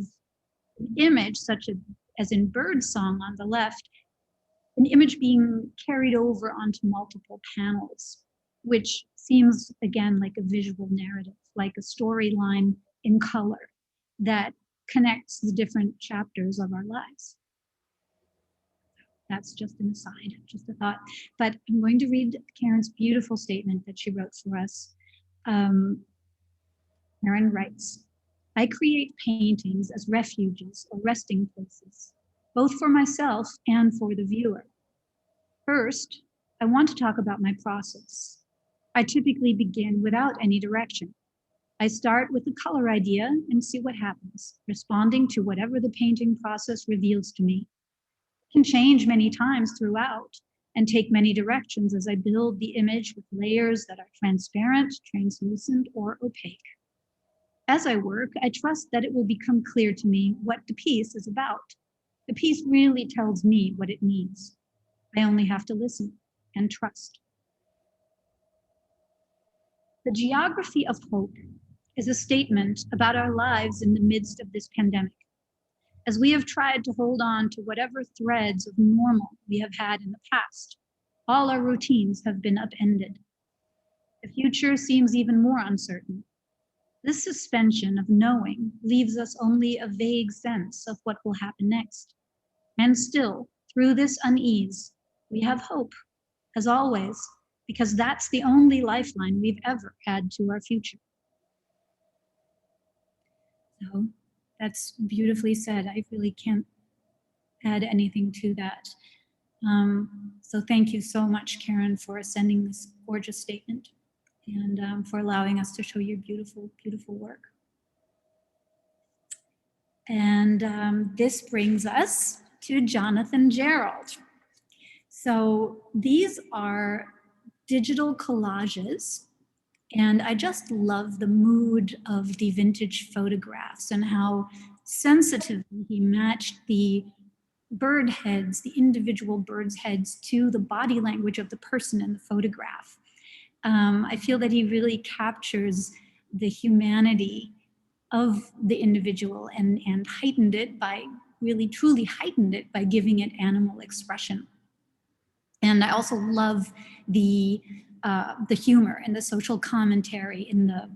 an image such as in Birdsong on the left, an image being carried over onto multiple panels, which seems, again, like a visual narrative, like a storyline in color that connects the different chapters of our lives. That's just an aside, just a thought. But I'm going to read Karen's beautiful statement that she wrote for us. Karen writes, I create paintings as refuges or resting places, both for myself and for the viewer. First, I want to talk about my process. I typically begin without any direction. I start with a color idea and see what happens, responding to whatever the painting process reveals to me. It can change many times throughout and take many directions as I build the image with layers that are transparent, translucent, or opaque. As I work, I trust that it will become clear to me what the piece is about. The piece really tells me what it needs. I only have to listen and trust. The geography of hope is a statement about our lives in the midst of this pandemic. As we have tried to hold on to whatever threads of normal we have had in the past, all our routines have been upended. The future seems even more uncertain. This suspension of knowing leaves us only a vague sense of what will happen next. And still, through this unease, we have hope, as always, because that's the only lifeline we've ever had to our future. So that's beautifully said. I really can't add anything to that. So thank you so much, Karen, for sending this gorgeous statement and for allowing us to show your beautiful, beautiful work. And this brings us to Jonathan Jerald. So these are digital collages, and I just love the mood of the vintage photographs and how sensitively he matched the bird heads, the individual birds' heads, to the body language of the person in the photograph. I feel that he really captures the humanity of the individual and heightened it by, really truly heightened it by giving it animal expression. And I also love the humor and the social commentary in the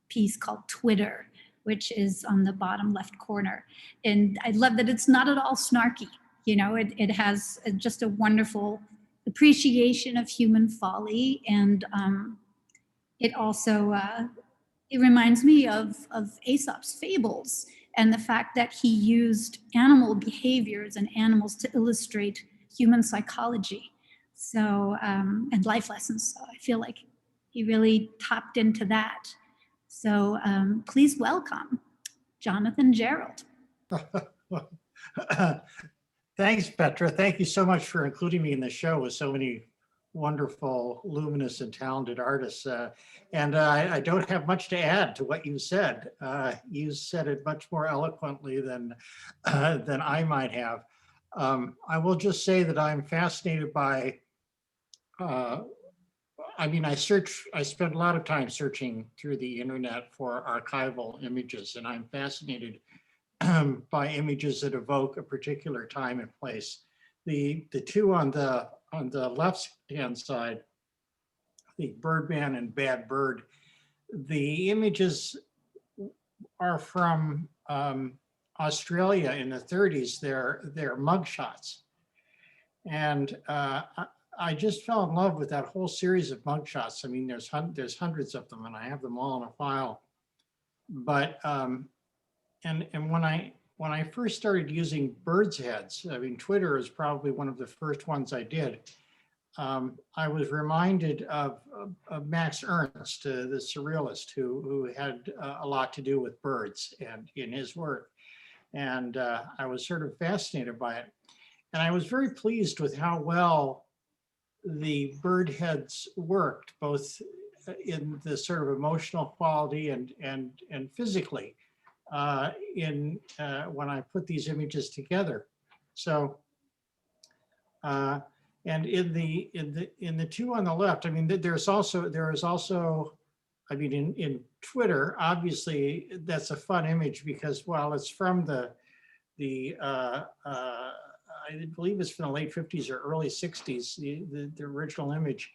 piece called Twitter, which is on the bottom left corner. And I love that it's not at all snarky. You know, it has just a wonderful appreciation of human folly. And it also, it reminds me of Aesop's fables and the fact that he used animal behaviors and animals to illustrate human psychology. So, and life lessons. So I feel like he really tapped into that. So please welcome Jonathan Jerald. Thanks, Petra. Thank you so much for including me in the show with so many wonderful, luminous, and talented artists. And I don't have much to add to what you said. You said it much more eloquently than I might have. I will just say that I'm fascinated by, I spend a lot of time searching through the internet for archival images, and I'm fascinated by images that evoke a particular time and place. The two on the left-hand side, the Birdman and Bad Bird, the images are from Australia in the 30s. They're mugshots. And I just fell in love with that whole series of mugshots. I mean, there's hundreds of them, and I have them all in a file. But and when I first started using birds' heads, I mean, Twitter is probably one of the first ones I did. I was reminded of Max Ernst, the surrealist, who had a lot to do with birds and in his work. And I was sort of fascinated by it. And I was very pleased with how well the bird heads worked, both in the sort of emotional quality and physically when I put these images together. So, and in the two on the left, I mean, there is also, I mean, in Twitter, obviously that's a fun image because while it's from I believe it's from the late 50s or early 60s, the original image.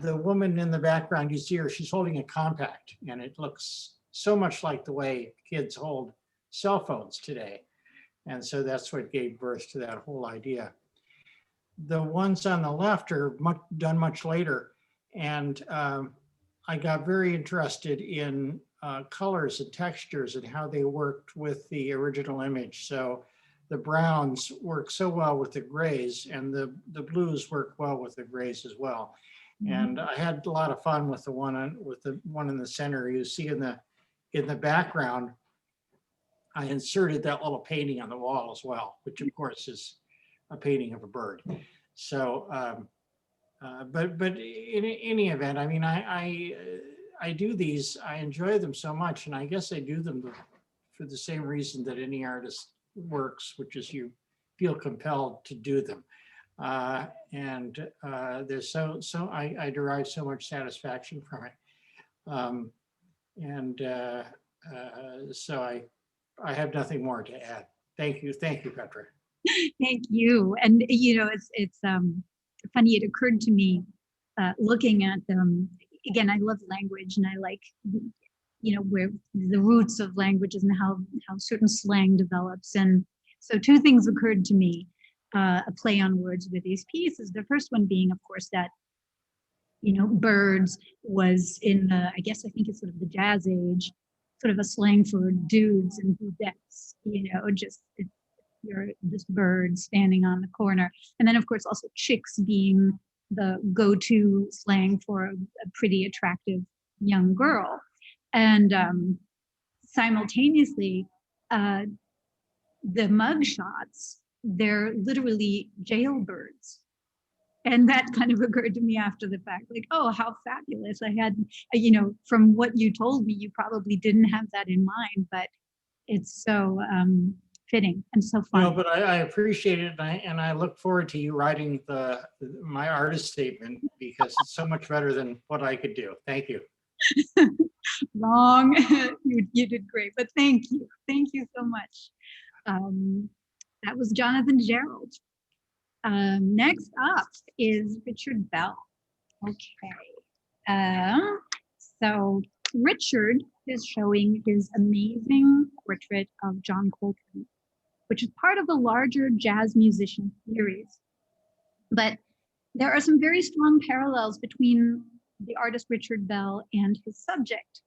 The woman in the background, you see her, she's holding a compact, and it looks so much like the way kids hold cell phones today. And so that's what gave birth to that whole idea. The ones on the left are done much later. And I got very interested in colors and textures and how they worked with the original image. So the browns work so well with the grays, and the blues work well with the grays as well. And I had a lot of fun with the one in the center. You see in the background, I inserted that little painting on the wall as well, which of course is a painting of a bird. So, but in any event, I mean, I do these, I enjoy them so much, and I guess I do them for the same reason that any artist works, which is you feel compelled to do them. There's so I derive so much satisfaction from it. So I have nothing more to add. Thank you, Petra. Thank you. And you know, it's funny. It occurred to me looking at them again. I love language, and I like, you know, where the roots of languages and how certain slang develops. And so two things occurred to me, a play on words with these pieces. The first one being, of course, that, you know, birds was in the, I think it's sort of the jazz age, sort of a slang for dudes and dudettes, you know, just you're this bird standing on the corner. And then of course also chicks being the go-to slang for a pretty attractive young girl. And simultaneously, the mug shots, they're literally jailbirds. And that kind of occurred to me after the fact, like, oh, how fabulous. I had, you know, from what you told me, you probably didn't have that in mind, but it's so fitting and so fun. No, but I appreciate it, and I look forward to you writing my artist statement, because it's so much better than what I could do. Thank you. Wrong. You did great, but thank you so much. That was Jonathan Jerald. Next up is Richard Bell. Okay. So Richard is showing his amazing portrait of John Coltrane, which is part of the larger jazz musician series. But there are some very strong parallels between the artist Richard Bell and his subject.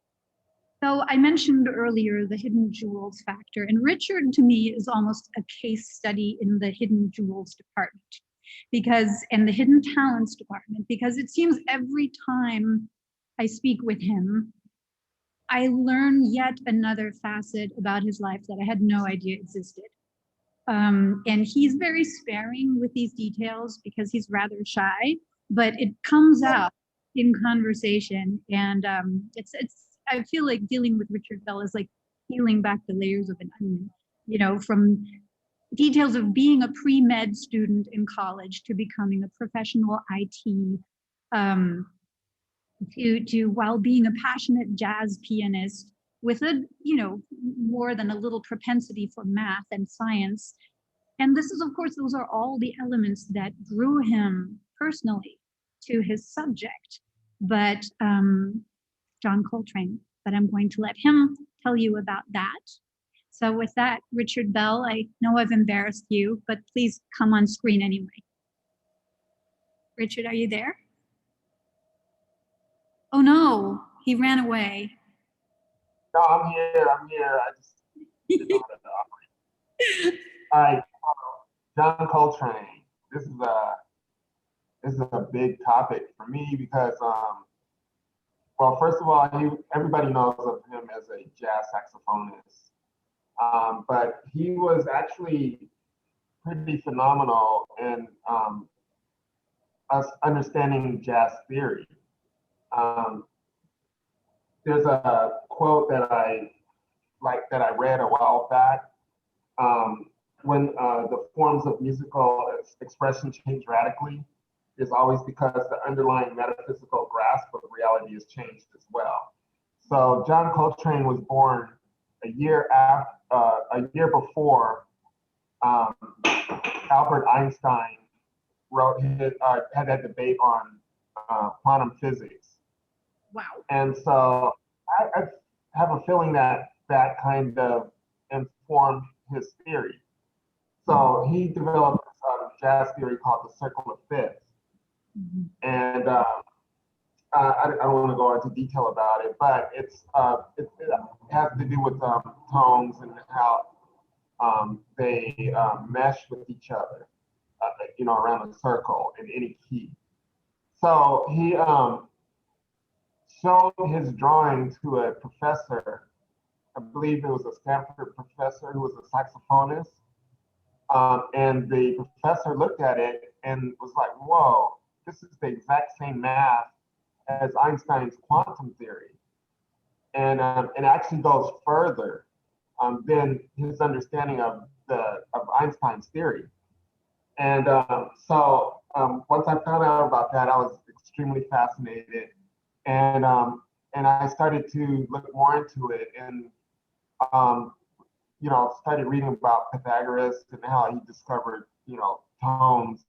So I mentioned earlier the hidden jewels factor, and Richard to me is almost a case study in the hidden jewels department, and the hidden talents department, because it seems every time I speak with him, I learn yet another facet about his life that I had no idea existed. And he's very sparing with these details because he's rather shy, but it comes out in conversation. And I feel like dealing with Richard Bell is like peeling back the layers of an onion, you know, from details of being a pre-med student in college to becoming a professional IT, to while being a passionate jazz pianist with a, you know, more than a little propensity for math and science. And this is, of course, those are all the elements that drew him personally to his subject. But John Coltrane, but I'm going to let him tell you about that. So with that, Richard Bell, I know I've embarrassed you, but please come on screen anyway. Richard, are you there? Oh no, he ran away. No, I'm here. I just didn't know how to operate. All right, John Coltrane. This is a big topic for me because, well, first of all, everybody knows of him as a jazz saxophonist, but he was actually pretty phenomenal in us understanding jazz theory. There's a quote that I read a while back. When the forms of musical expression change radically, is always because the underlying metaphysical grasp of reality has changed as well. So John Coltrane was born a year before Albert Einstein had that debate on quantum physics. Wow. And so I have a feeling that kind of informed his theory. So he developed a jazz theory called the circle of fifths. Mm-hmm. And I don't want to go into detail about it, but it has to do with tones and how they mesh with each other, around a circle in any key. So he showed his drawing to a professor. I believe it was a Stanford professor who was a saxophonist. And the professor looked at it and was like, whoa, this is the exact same math as Einstein's quantum theory. And it actually goes further than his understanding of Einstein's theory. And so once I found out about that, I was extremely fascinated. And I started to look more into it and started reading about Pythagoras and how he discovered, tones.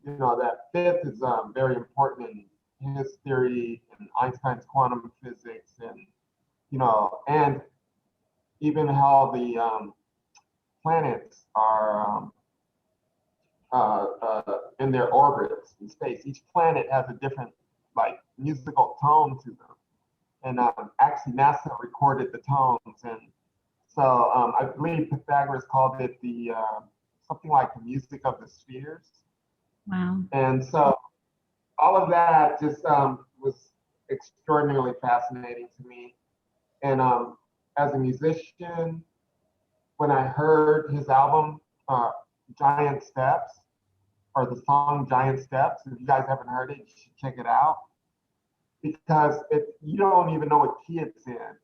That fifth is very important in his theory and Einstein's quantum physics, and and even how the planets are in their orbits in space. Each planet has a different musical tone to them, and actually NASA recorded the tones, and so I believe Pythagoras called it the something like the music of the spheres. Wow. And so all of that just was extraordinarily fascinating to me. And as a musician, when I heard his album, Giant Steps, or the song Giant Steps, if you guys haven't heard it, you should check it out. Because you don't even know what key it's in,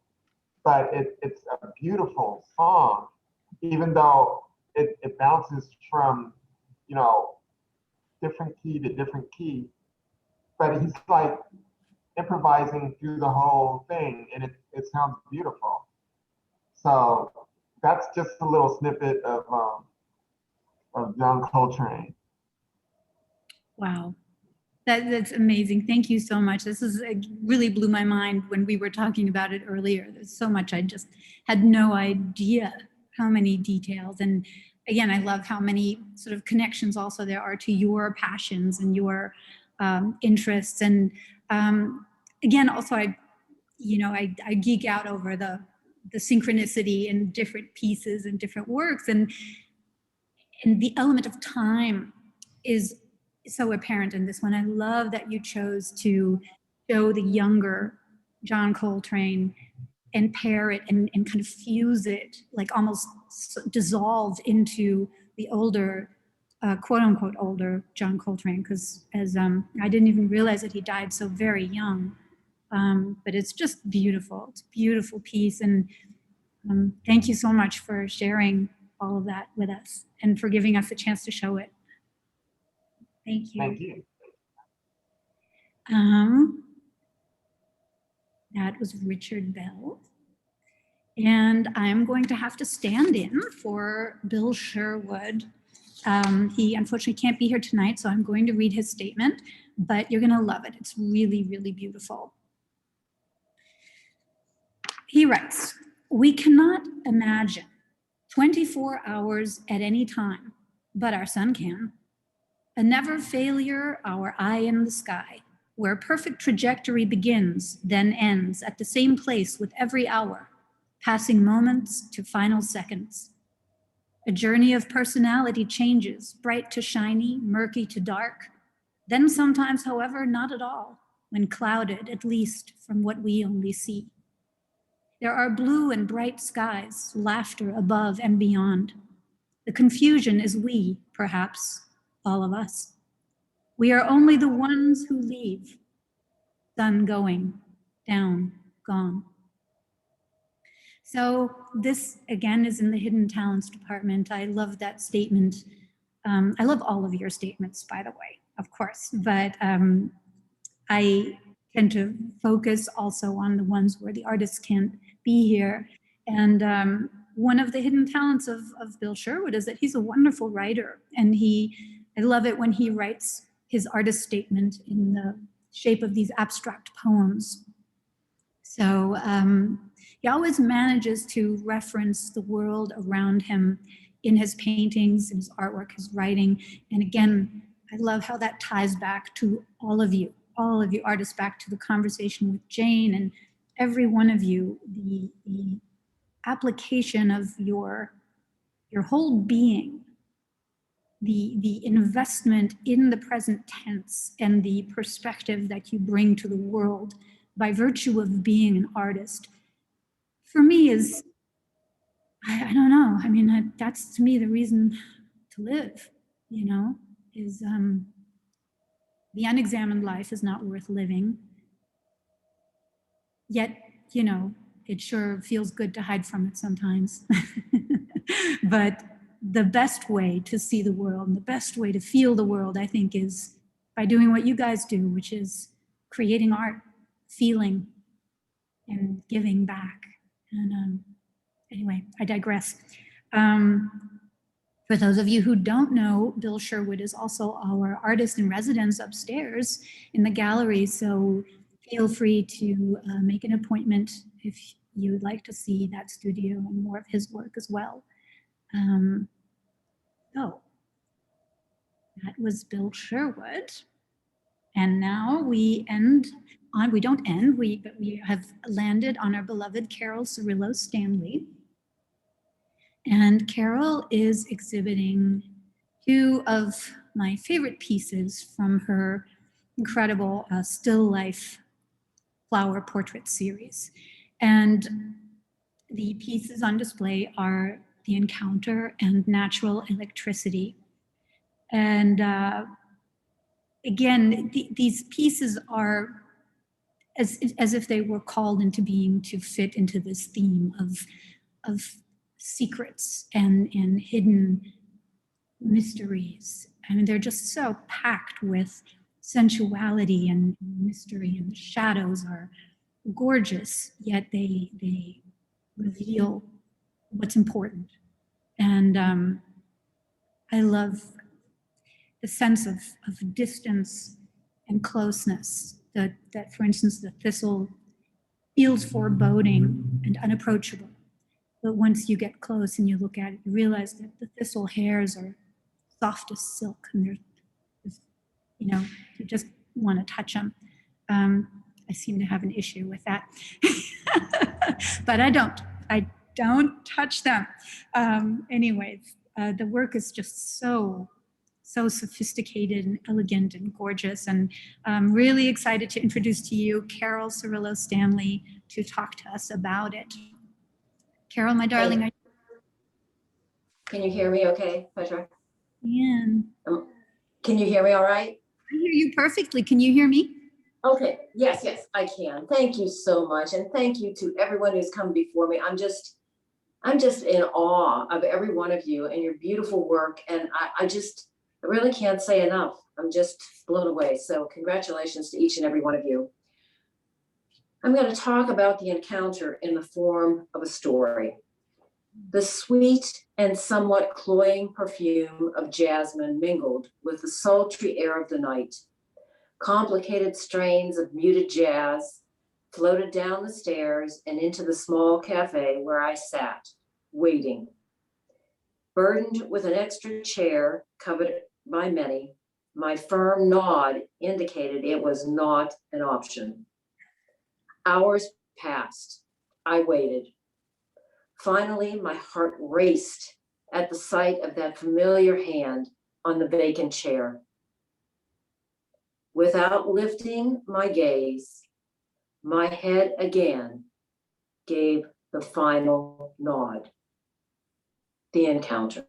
but it's a beautiful song, even though it bounces from, different key to different key. But he's improvising through the whole thing, and it sounds beautiful. So that's just a little snippet of John Coltrane. Wow. That's amazing. Thank you so much. It really blew my mind when we were talking about it earlier. There's so much I just had no idea how many details. And again, I love how many sort of connections also there are to your passions and your interests. And again, also I geek out over the synchronicity in different pieces and different works, and the element of time is so apparent in this one. I love that you chose to show the younger John Coltrane and pair it and kind of fuse it, almost dissolve into the older, quote unquote, older John Coltrane, because as I didn't even realize that he died so very young. But it's just beautiful. It's a beautiful piece. And thank you so much for sharing all of that with us and for giving us a chance to show it. Thank you. Thank you. That was Richard Bell. And I'm going to have to stand in for Bill Sherwood. He unfortunately can't be here tonight, so I'm going to read his statement, but you're going to love it. It's really, really beautiful. He writes, "We cannot imagine 24 hours at any time, but our sun can. A never failure, our eye in the sky, where perfect trajectory begins, then ends at the same place with every hour, passing moments to final seconds. A journey of personality changes, bright to shiny, murky to dark, then sometimes, however, not at all, when clouded, at least from what we only see. There are blue and bright skies, laughter above and beyond. The confusion is we, perhaps, all of us. We are only the ones who leave. Sun going, down, gone." So this, again, is in the Hidden Talents department. I love that statement. I love all of your statements, by the way, of course, but I tend to focus also on the ones where the artists can't be here. And one of the hidden talents of Bill Sherwood is that he's a wonderful writer. And I love it when he writes his artist statement in the shape of these abstract poems. So he always manages to reference the world around him in his paintings, in his artwork, his writing. And again, I love how that ties back to all of you artists, back to the conversation with Jane and every one of you, the application of your whole being, the investment in the present tense and the perspective that you bring to the world by virtue of being an artist, for me is, I don't know. I mean, that's to me the reason to live, you know, is the unexamined life is not worth living. Yet, you know, it sure feels good to hide from it sometimes. But the best way to see the world and the best way to feel the world, I think, is by doing what you guys do, which is creating art, feeling, and giving back. And anyway, I digress. For those of you who don't know, Bill Sherwood is also our artist in residence upstairs in the gallery. So feel free to make an appointment if you would like to see that studio and more of his work as well. So that was Bill Sherwood. And now we don't end, but we have landed on our beloved Carol Cirillo Stanley. And Carol is exhibiting two of my favorite pieces from her incredible still life flower portrait series. And the pieces on display are The Encounter and Natural Electricity. And again, these pieces are as if they were called into being to fit into this theme of secrets and hidden mysteries. I mean, they're just so packed with sensuality and mystery, and the shadows are gorgeous, yet they reveal what's important. And I love the sense of distance and closeness that, for instance, the thistle feels foreboding and unapproachable. But once you get close and you look at it, you realize that the thistle hairs are soft as silk, and they're, you know, you just want to touch them. I seem to have an issue with that, but I don't touch them. Anyways, the work is just so sophisticated and elegant and gorgeous, and I'm really excited to introduce to you Carol Cirillo Stanley to talk to us about it. Carol, my darling. Can you hear me okay, Petra? Yeah. Can you hear me all right? I hear you perfectly. Can you hear me? Okay, yes, I can. Thank you so much. And thank you to everyone who's come before me. I'm just in awe of every one of you and your beautiful work. And I really can't say enough. I'm just blown away. So congratulations to each and every one of you. I'm going to talk about The Encounter in the form of a story. The sweet and somewhat cloying perfume of jasmine mingled with the sultry air of the night. Complicated strains of muted jazz floated down the stairs and into the small cafe where I sat, waiting. Burdened with an extra chair coveted by many, my firm nod indicated it was not an option. Hours passed. I waited. Finally, my heart raced at the sight of that familiar hand on the vacant chair. Without lifting my gaze, my head again gave the final nod. The encounter.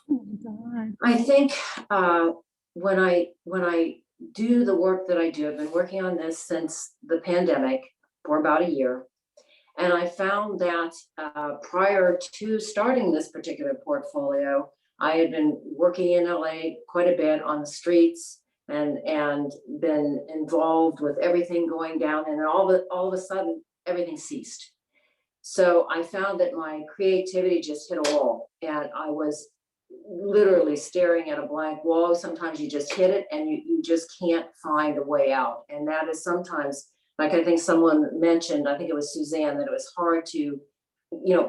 Oh my God. I think when I do the work that I do, I've been working on this since the pandemic for about a year. And I found that prior to starting this particular portfolio, I had been working in LA quite a bit on the streets and been involved with everything going down, and all of a sudden everything ceased. So I found that my creativity just hit a wall, and I was literally staring at a blank wall. Sometimes you just hit it and you just can't find a way out. And that is sometimes, like I think someone mentioned, I think it was Susanne, that it was hard to,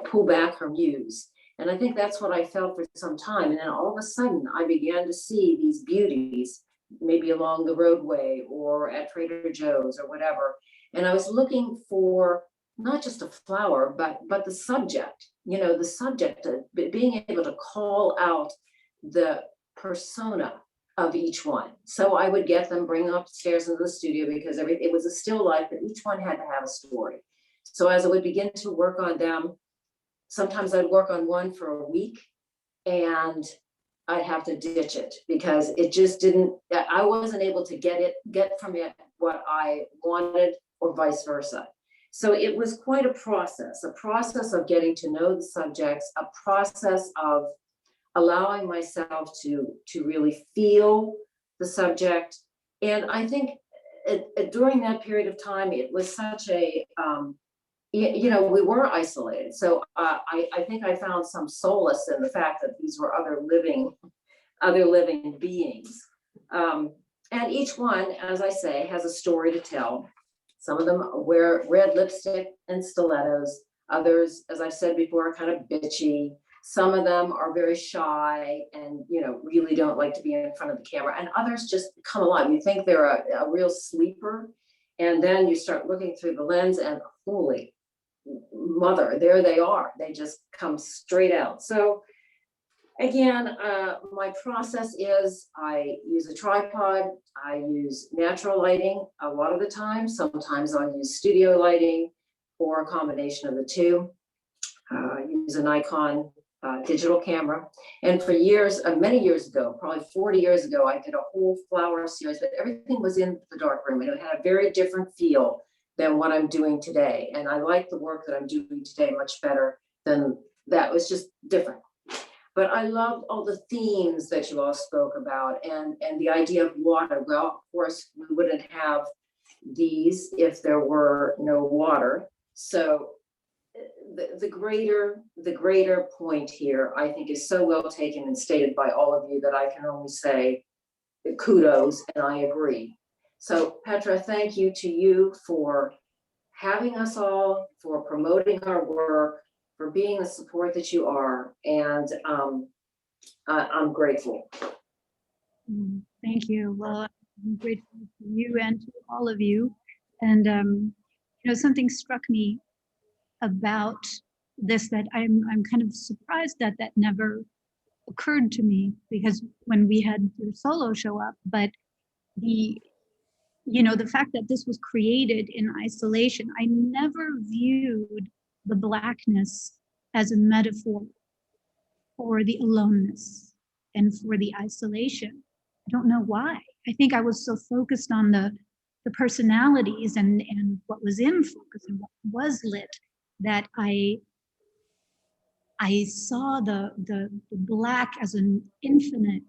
pull back her muse. And I think that's what I felt for some time. And then all of a sudden I began to see these beauties, maybe along the roadway or at Trader Joe's or whatever. And I was looking for not just a flower, but the subject, the subject, being able to call out the persona of each one. So I would get them, bring them upstairs into the studio because it was a still life, but each one had to have a story. So as I would begin to work on them, sometimes I'd work on one for a week and I'd have to ditch it because it just I wasn't able to get from it what I wanted or vice versa. So it was quite a process of getting to know the subjects, a process of allowing myself to really feel the subject. And I think during that period of time, it was such a, we were isolated. So I think I found some solace in the fact that these were other living beings. And each one, as I say, has a story to tell. Some of them wear red lipstick and stilettos. Others, as I've said before, are kind of bitchy. Some of them are very shy and, really don't like to be in front of the camera. And others just come alive. You think they're a real sleeper. And then you start looking through the lens and holy mother, there they are. They just come straight out. So again, my process is I use a tripod. I use natural lighting a lot of the time. Sometimes I'll use studio lighting or a combination of the two. I use a Nikon digital camera. And for years, many years ago, probably 40 years ago, I did a whole flower series, but everything was in the darkroom and it had a very different feel than what I'm doing today. And I like the work that I'm doing today much better than that. It was just different. But I loved all the themes that you all spoke about and the idea of water. Well, of course, we wouldn't have these if there were no water. So the greater point here, I think, is so well taken and stated by all of you that I can only say kudos, and I agree. So Petra, thank you to you for having us all, for promoting our work, for being the support that you are, and I'm grateful. Thank you. Well, I'm grateful to you and to all of you. And something struck me about this that I'm kind of surprised that never occurred to me, because when we had your solo show up, but the fact that this was created in isolation, I never viewed the Blackness as a metaphor for the aloneness and for the isolation. I don't know why. I think I was so focused on the personalities and what was in focus and what was lit that I saw the black as an infinite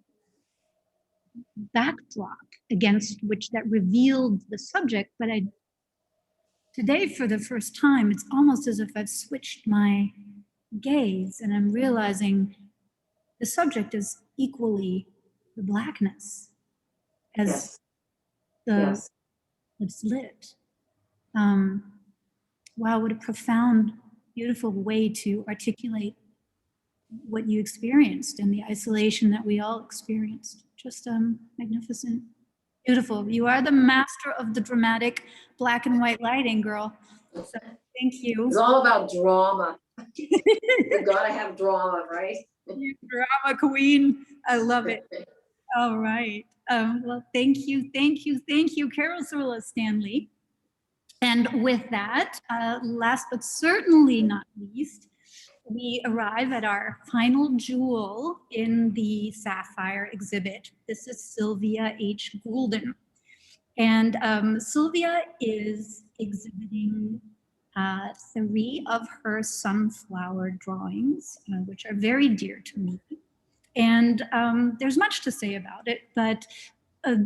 backdrop against which that revealed the subject. But today, for the first time, it's almost as if I've switched my gaze and I'm realizing the subject is equally the Blackness as Yes. it's lit. Wow, what a profound, beautiful way to articulate what you experienced and the isolation that we all experienced. Just magnificent, beautiful. You are the master of the dramatic black and white lighting, girl. So thank you. It's all about drama. You gotta have drama, right? You drama queen. I love it. All right. Well, thank you, Carol Cirillo Stanley. And with that, last but certainly not least, we arrive at our final jewel in the Sapphire exhibit. This is Sylvia H. Goulden. And Sylvia is exhibiting 3 of her sunflower drawings, which are very dear to me. And there's much to say about it, but a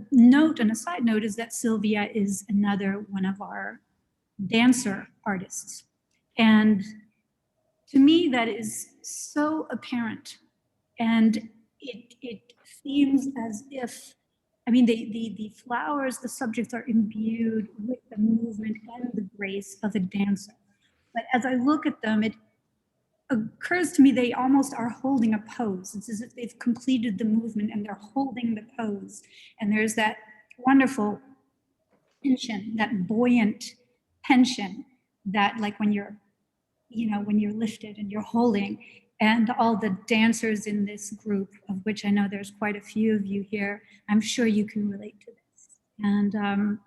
side note is that Sylvia is another one of our dancer artists. And to me, that is so apparent. And it seems as if, I mean, the flowers, the subjects are imbued with the movement and the grace of a dancer. But as I look at them, it occurs to me they almost are holding a pose. It's as if they've completed the movement and they're holding the pose. And there's that wonderful tension, that buoyant tension that, like when you're, when you're lifted and you're holding. And all the dancers in this group, of which I know there's quite a few of you here, I'm sure you can relate to this. And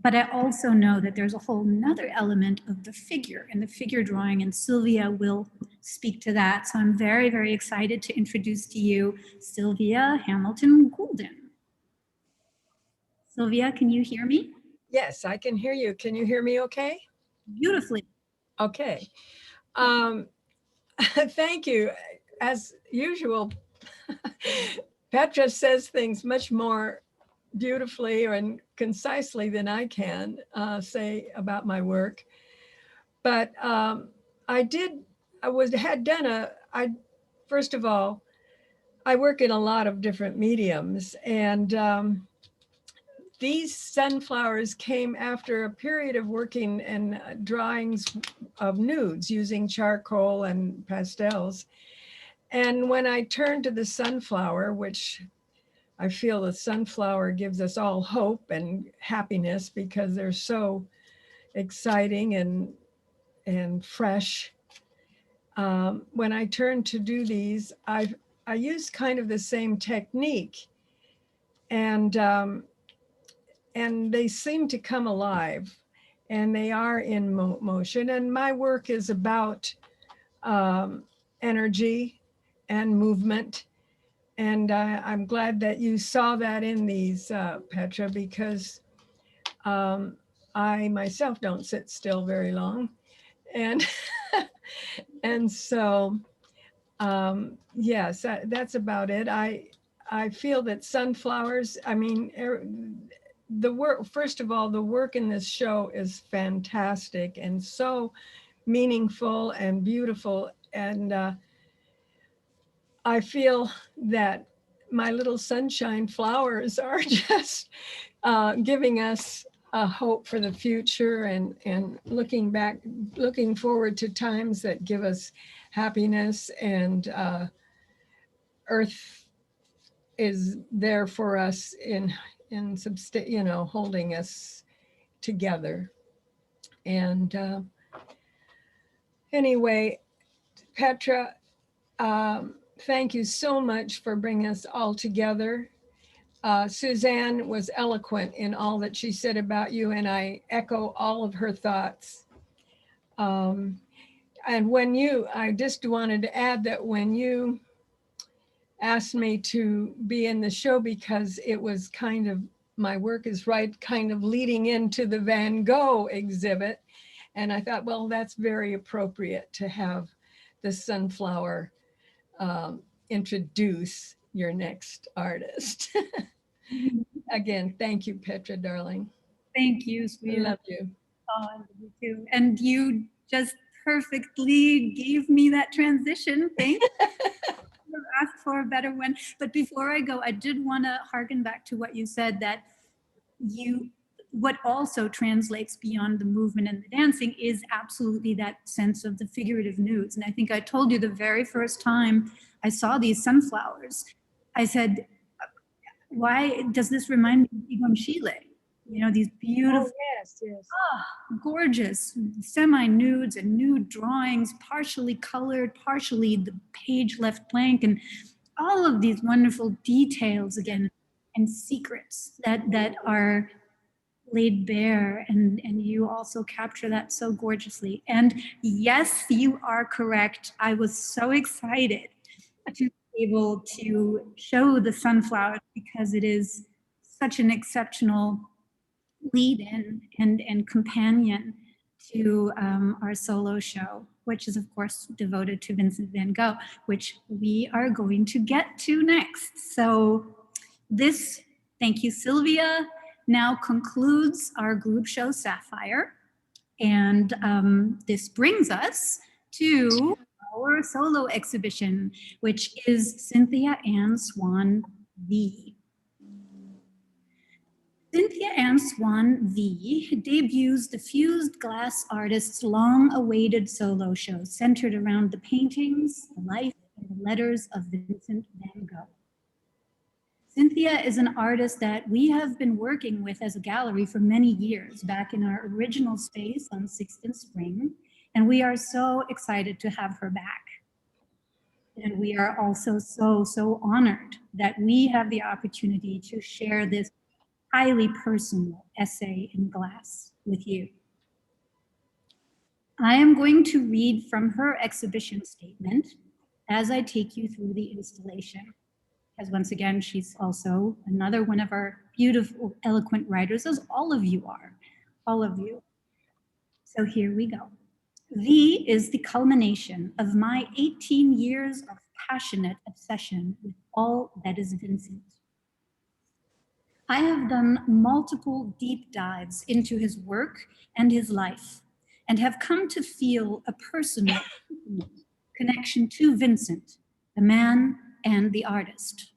but I also know that there's a whole nother element of the figure and the figure drawing, and Sylvia will speak to that. So I'm very, very excited to introduce to you Sylvia Hamilton Goulden. Sylvia, can you hear me? Yes, I can hear you. Can you hear me okay? Beautifully. Okay. Thank you. As usual, Petra says things much more beautifully and concisely than I can say about my work. But first of all, I work in a lot of different mediums, and these sunflowers came after a period of working in drawings of nudes using charcoal and pastels. And when I turned to the sunflower, which I feel the sunflower gives us all hope and happiness because they're so exciting and fresh. When I turned to do these, I used kind of the same technique, and they seem to come alive, and they are in motion. And my work is about energy and movement. And I'm glad that you saw that in these, Petra, because I myself don't sit still very long. And, and so, yes, that's about it. I feel that sunflowers, I mean, the work, first of all, the work in this show is fantastic and so meaningful and beautiful. And I feel that my little sunshine flowers are just giving us a hope for the future and looking forward to times that give us happiness, and Earth is there for us in holding us together. And anyway, Petra, thank you so much for bringing us all together. Susanne was eloquent in all that she said about you, and I echo all of her thoughts. And I just wanted to add that when you asked me to be in the show, because it was kind of, my work is kind of leading into the Van Gogh exhibit. And I thought, well, that's very appropriate to have the sunflower introduce your next artist. Again, thank you, Petra, darling. Thank you, sweetie. I love you. Oh, I love you too. And you just perfectly gave me that transition. Thank you. Ask for a better one. But before I go, I did want to harken back to what you said, that what also translates beyond the movement and the dancing is absolutely that sense of the figurative nudes. And I think I told you the very first time I saw these sunflowers, I said, why does this remind me of Egon Schiele? These beautiful, yes. gorgeous semi-nudes and nude drawings, partially colored, partially the page left blank, and all of these wonderful details again and secrets that are laid bare, and you also capture that so gorgeously. And yes, you are correct. I was so excited to be able to show the sunflower because it is such an exceptional lead-in and companion to our solo show, which is of course devoted to Vincent van Gogh, which we are going to get to next. So this, thank you, Sylvia, now concludes our group show Sapphire. And this brings us to our solo exhibition, which is Cynthia Ann Swan V. Cynthia Ann Swan V debuts the fused glass artist's long-awaited solo show centered around the paintings, the life, and the letters of Vincent van Gogh. Cynthia is an artist that we have been working with as a gallery for many years, back in our original space on 6th and Spring, and we are so excited to have her back. And we are also so honored that we have the opportunity to share this highly personal essay in glass with you. I am going to read from her exhibition statement as I take you through the installation. Because once again, she's also another one of our beautiful, eloquent writers, as all of you are, all of you. So here we go. V is the culmination of my 18 years of passionate obsession with all that is Vincent. I have done multiple deep dives into his work and his life, and have come to feel a personal connection to Vincent, the man and the artist.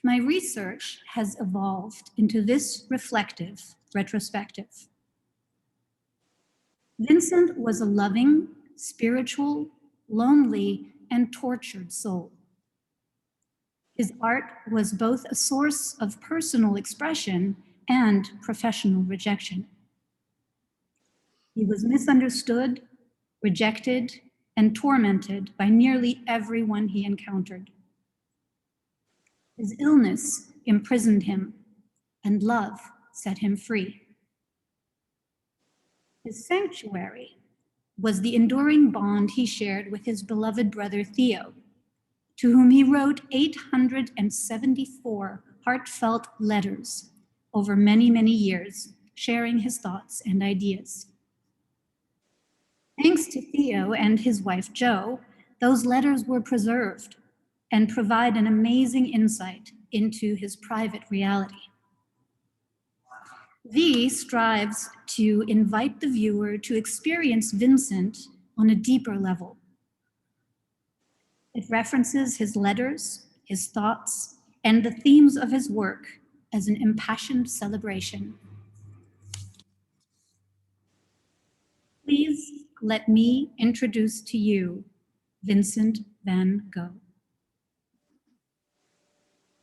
My research has evolved into this reflective retrospective. Vincent was a loving, spiritual, lonely, and tortured soul. His art was both a source of personal expression and professional rejection. He was misunderstood, rejected, and tormented by nearly everyone he encountered. His illness imprisoned him, and love set him free. His sanctuary was the enduring bond he shared with his beloved brother Theo, to whom he wrote 874 heartfelt letters over many, many years, sharing his thoughts and ideas. Thanks to Theo and his wife Jo, those letters were preserved and provide an amazing insight into his private reality. V strives to invite the viewer to experience Vincent on a deeper level. It references his letters, his thoughts, and the themes of his work as an impassioned celebration. Please let me introduce to you Vincent van Gogh.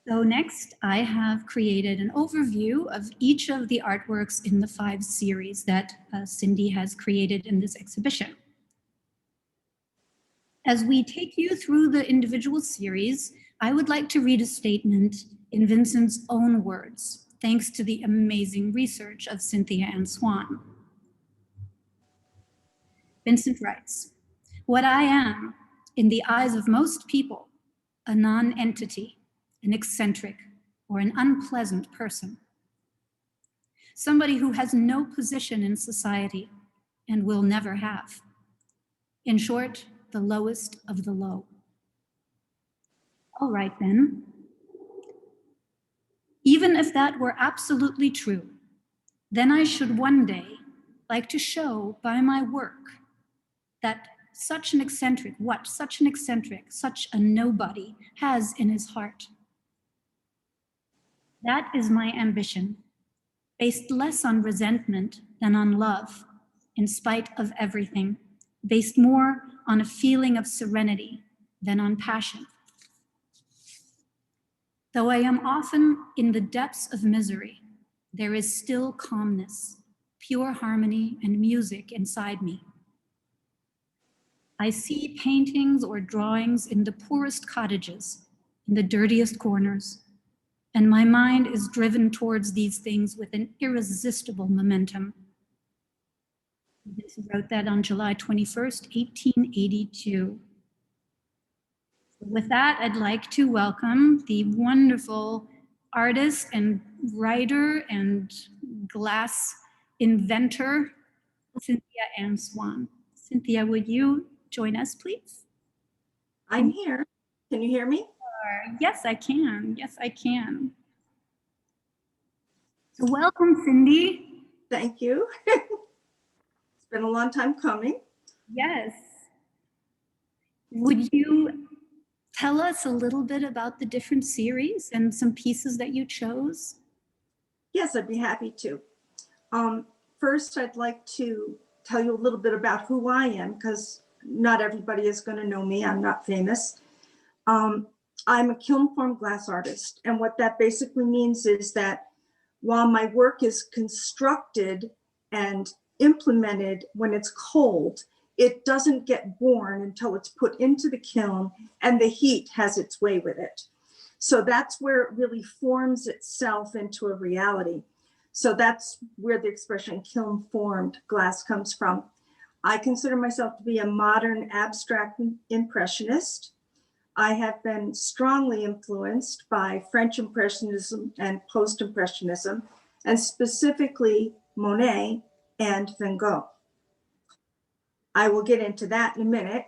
So next, I have created an overview of each of the artworks in the 5 series that Cindy has created in this exhibition. As we take you through the individual series, I would like to read a statement in Vincent's own words, thanks to the amazing research of Cynthia and Swan. Vincent writes, "What I am, in the eyes of most people, a non-entity, an eccentric, or an unpleasant person. Somebody who has no position in society and will never have. In short, the lowest of the low. All right then. Even if that were absolutely true, then I should one day like to show by my work that such an eccentric, such a nobody has in his heart. That is my ambition, based less on resentment than on love, in spite of everything, based more on a feeling of serenity than on passion. Though I am often in the depths of misery, there is still calmness, pure harmony, and music inside me. I see paintings or drawings in the poorest cottages, in the dirtiest corners, and my mind is driven towards these things with an irresistible momentum." Vincent wrote that on July 21st, 1882. With that, I'd like to welcome the wonderful artist and writer and glass inventor, Cynthia Ann Swan. Cynthia, would you join us, please? I'm here. Can you hear me? Yes, I can. Yes, I can. So welcome, Cindy. Thank you. It's been a long time coming. Yes. Would you tell us a little bit about the different series and some pieces that you chose? Yes, I'd be happy to. First, I'd like to tell you a little bit about who I am, because not everybody is going to know me. I'm not famous. I'm a kiln form glass artist. And what that basically means is that while my work is constructed and implemented when it's cold, it doesn't get born until it's put into the kiln and the heat has its way with it. So that's where it really forms itself into a reality. So that's where the expression kiln formed glass comes from. I consider myself to be a modern abstract impressionist. I have been strongly influenced by French Impressionism and Post-Impressionism, and specifically Monet and Van Gogh. I will get into that in a minute.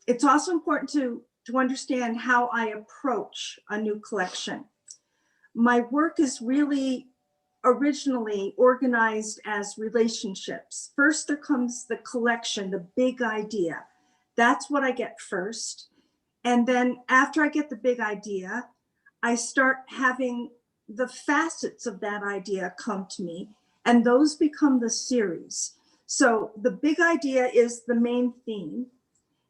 It's also important to understand how I approach a new collection. My work is really originally organized as relationships. First, there comes the collection, the big idea. That's what I get first. And then after I get the big idea, I start having the facets of that idea come to me, and those become the series. So the big idea is the main theme,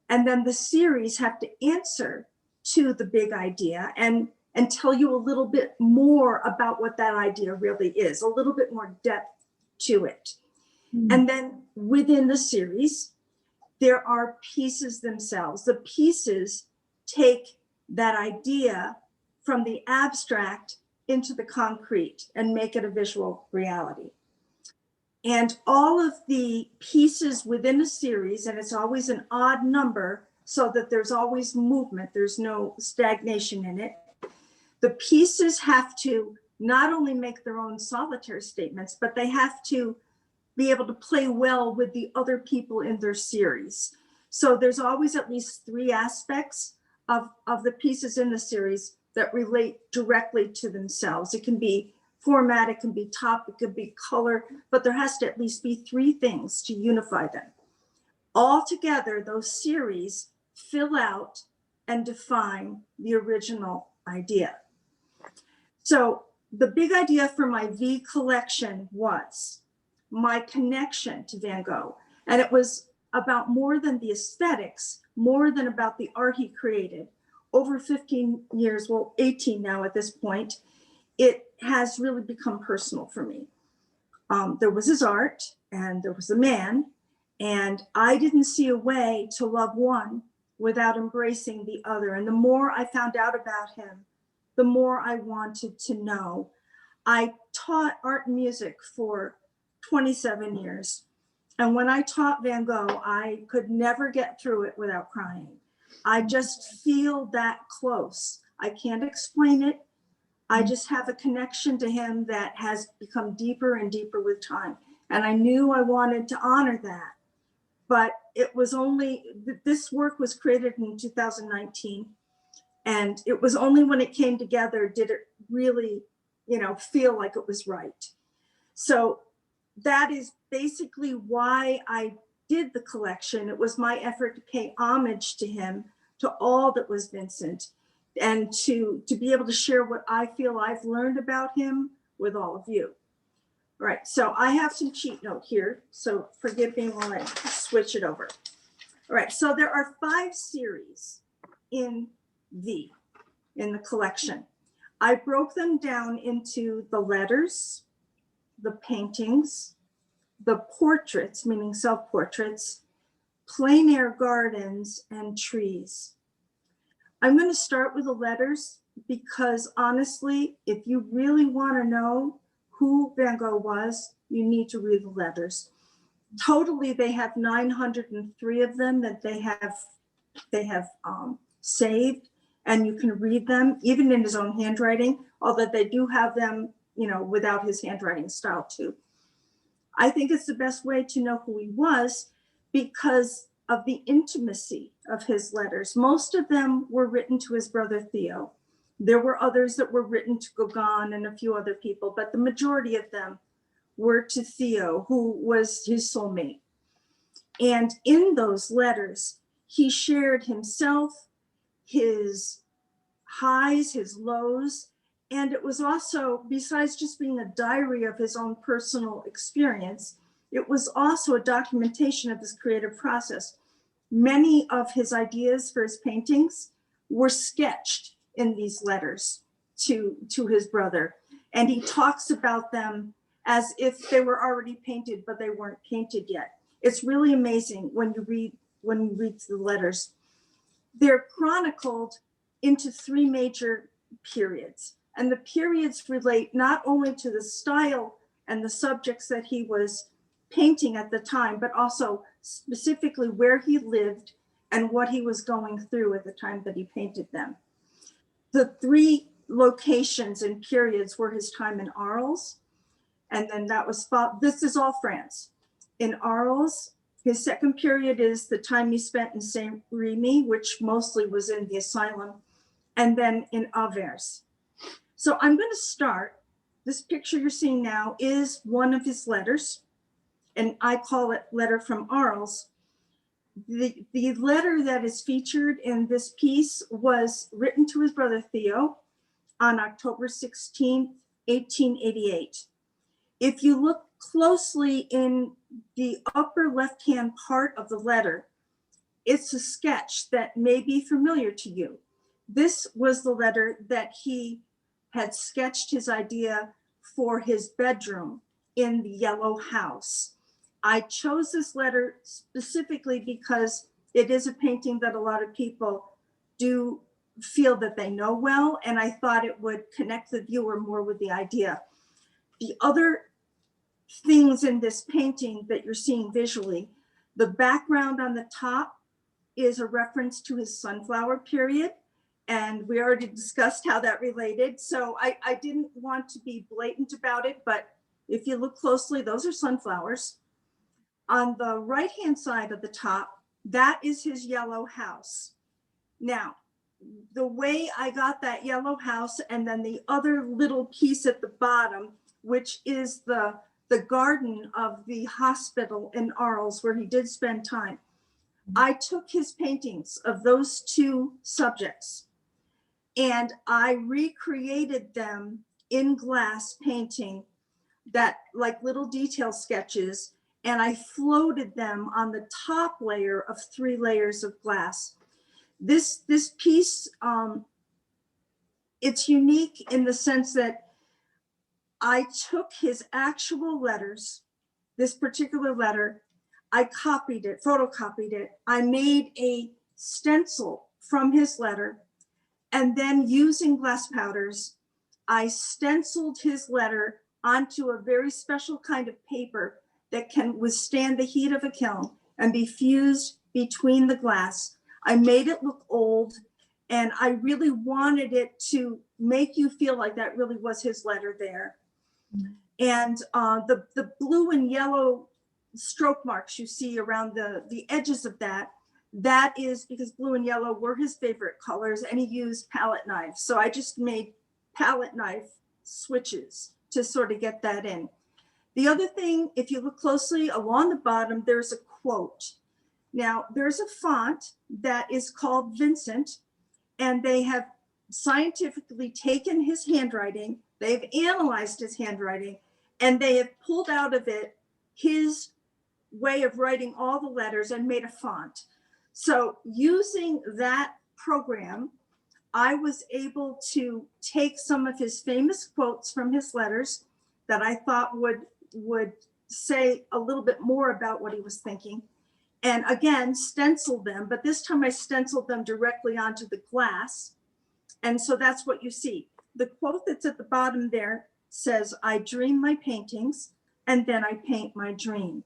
and then the series have to answer to the big idea and tell you a little bit more about what that idea really is, a little bit more depth to it. And then within the series, there are pieces themselves. The pieces take that idea from the abstract into the concrete and make it a visual reality. And all of the pieces within a series, and it's always an odd number so that there's always movement, there's no stagnation in it. The pieces have to not only make their own solitary statements, but they have to be able to play well with the other people in their series. So there's always at least 3 aspects of the pieces in the series that relate directly to themselves. It can be format, it can be top, it could be color, but there has to at least be 3 things to unify them. All together, those series fill out and define the original idea. So the big idea for my V collection was my connection to Van Gogh. And it was about more than the aesthetics, more than about the art he created. Over 15 years, well, 18 now at this point, it has really become personal for me. There was his art and there was a man, and I didn't see a way to love one without embracing the other. And the more I found out about him, the more I wanted to know. I taught art and music for 27 years. And when I taught Van Gogh, I could never get through it without crying. I just feel that close. I can't explain it. I just have a connection to him that has become deeper and deeper with time. And I knew I wanted to honor that. But it was only, this work was created in 2019. And it was only when it came together did it really, feel like it was right. So that is basically why I did the collection. It was my effort to pay homage to him, to all that was Vincent, and to be able to share what I feel I've learned about him with all of you. All right, so I have some cheat note here, so forgive me while I switch it over. All right, so there are 5 series in the collection. I broke them down into the letters, the paintings, the portraits, meaning self-portraits, plein air gardens, and trees. I'm going to start with the letters because honestly, if you really want to know who Van Gogh was, you need to read the letters. Totally, they have 903 of them that they have saved, and you can read them even in his own handwriting, although they do have them, without his handwriting style too. I think it's the best way to know who he was because of the intimacy of his letters. Most of them were written to his brother Theo. There were others that were written to Gogh and a few other people, but the majority of them were to Theo, who was his soulmate. And in those letters, He shared himself, his highs, his lows, and it was also, besides just being a diary of his own personal experience, it was also a documentation of his creative process. Many of his ideas for his paintings were sketched in these letters to his brother. And he talks about them as if they were already painted, but they weren't painted yet. It's really amazing when you read the letters. They're chronicled into three major periods. And the periods relate not only to the style and the subjects that he was painting at the time, but also specifically where he lived and what he was going through at the time that he painted them. The three locations and periods were his time in Arles, and then this is all France. In Arles, his second period is the time he spent in Saint Remy, which mostly was in the asylum, and then in Avesar. So I'm going to start. This picture you're seeing now is one of his letters, and I call it Letter from Arles. The letter that is featured in this piece was written to his brother Theo on October 16, 1888. If you look closely in the upper left-hand part of the letter, it's a sketch that may be familiar to you. This was the letter that he had sketched his idea for his bedroom in the yellow house. I chose this letter specifically because it is a painting that a lot of people do feel that they know well, and I thought it would connect the viewer more with the idea. The other things in this painting that you're seeing visually, the background on the top is a reference to his sunflower period, and we already discussed how that related. So I didn't want to be blatant about it, but if you look closely, those are sunflowers. On the right-hand side of the top, that is his yellow house. Now, the way I got that yellow house and then the other little piece at the bottom, which is the garden of the hospital in Arles where he did spend time, I took his paintings of those two subjects and I recreated them in glass painting, that like little detail sketches, and I floated them on the top layer of 3 layers of glass. This piece, it's unique in the sense that I took his actual letters, this particular letter, I copied it, photocopied it. I made a stencil from his letter, and then using glass powders, I stenciled his letter onto a very special kind of paper that can withstand the heat of a kiln and be fused between the glass. I made it look old, and I really wanted it to make you feel like that really was his letter there. And the blue and yellow stroke marks you see around the edges of that is because blue and yellow were his favorite colors, and he used palette knives. So I just made palette knife switches to sort of get that in. The other thing, if you look closely along the bottom, there's a quote. Now, there's a font that is called Vincent, and they have scientifically taken his handwriting, they've analyzed his handwriting, and they have pulled out of it his way of writing all the letters and made a font. So using that program, I was able to take some of his famous quotes from his letters that I thought would say a little bit more about what he was thinking. And again, stencil them, but this time I stenciled them directly onto the glass. And so that's what you see. The quote that's at the bottom there says, "I dream my paintings, and then I paint my dream."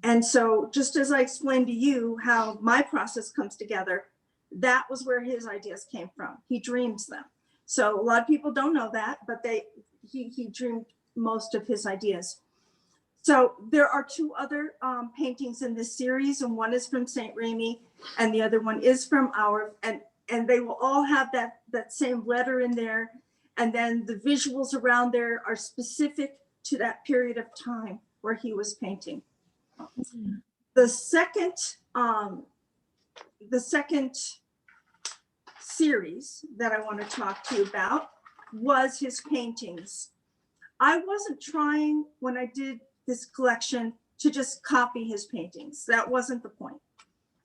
And so just as I explained to you how my process comes together, that was where his ideas came from. He dreams them. So a lot of people don't know that, but he dreamed most of his ideas. So there are 2 other paintings in this series, and one is from Saint Remy, and the other one is from our, and they will all have that same letter in there. And then the visuals around there are specific to that period of time where he was painting. The second the second series that I want to talk to you about was his paintings. I wasn't trying when I did this collection to just copy his paintings. That wasn't the point.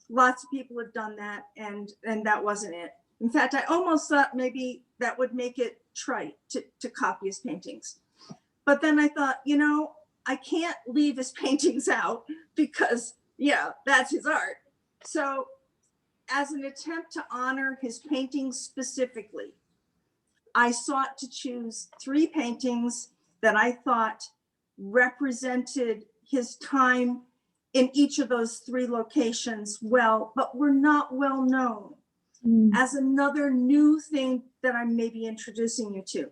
Lots of people have done that, and that wasn't it. In fact, I almost thought maybe that would make it trite to copy his paintings. But then I thought, you know, I can't leave his paintings out because, yeah, that's his art. So as an attempt to honor his paintings specifically, I sought to choose 3 paintings that I thought represented his time in each of those 3 locations well, but were not well known. As another new thing that I'm maybe introducing you to.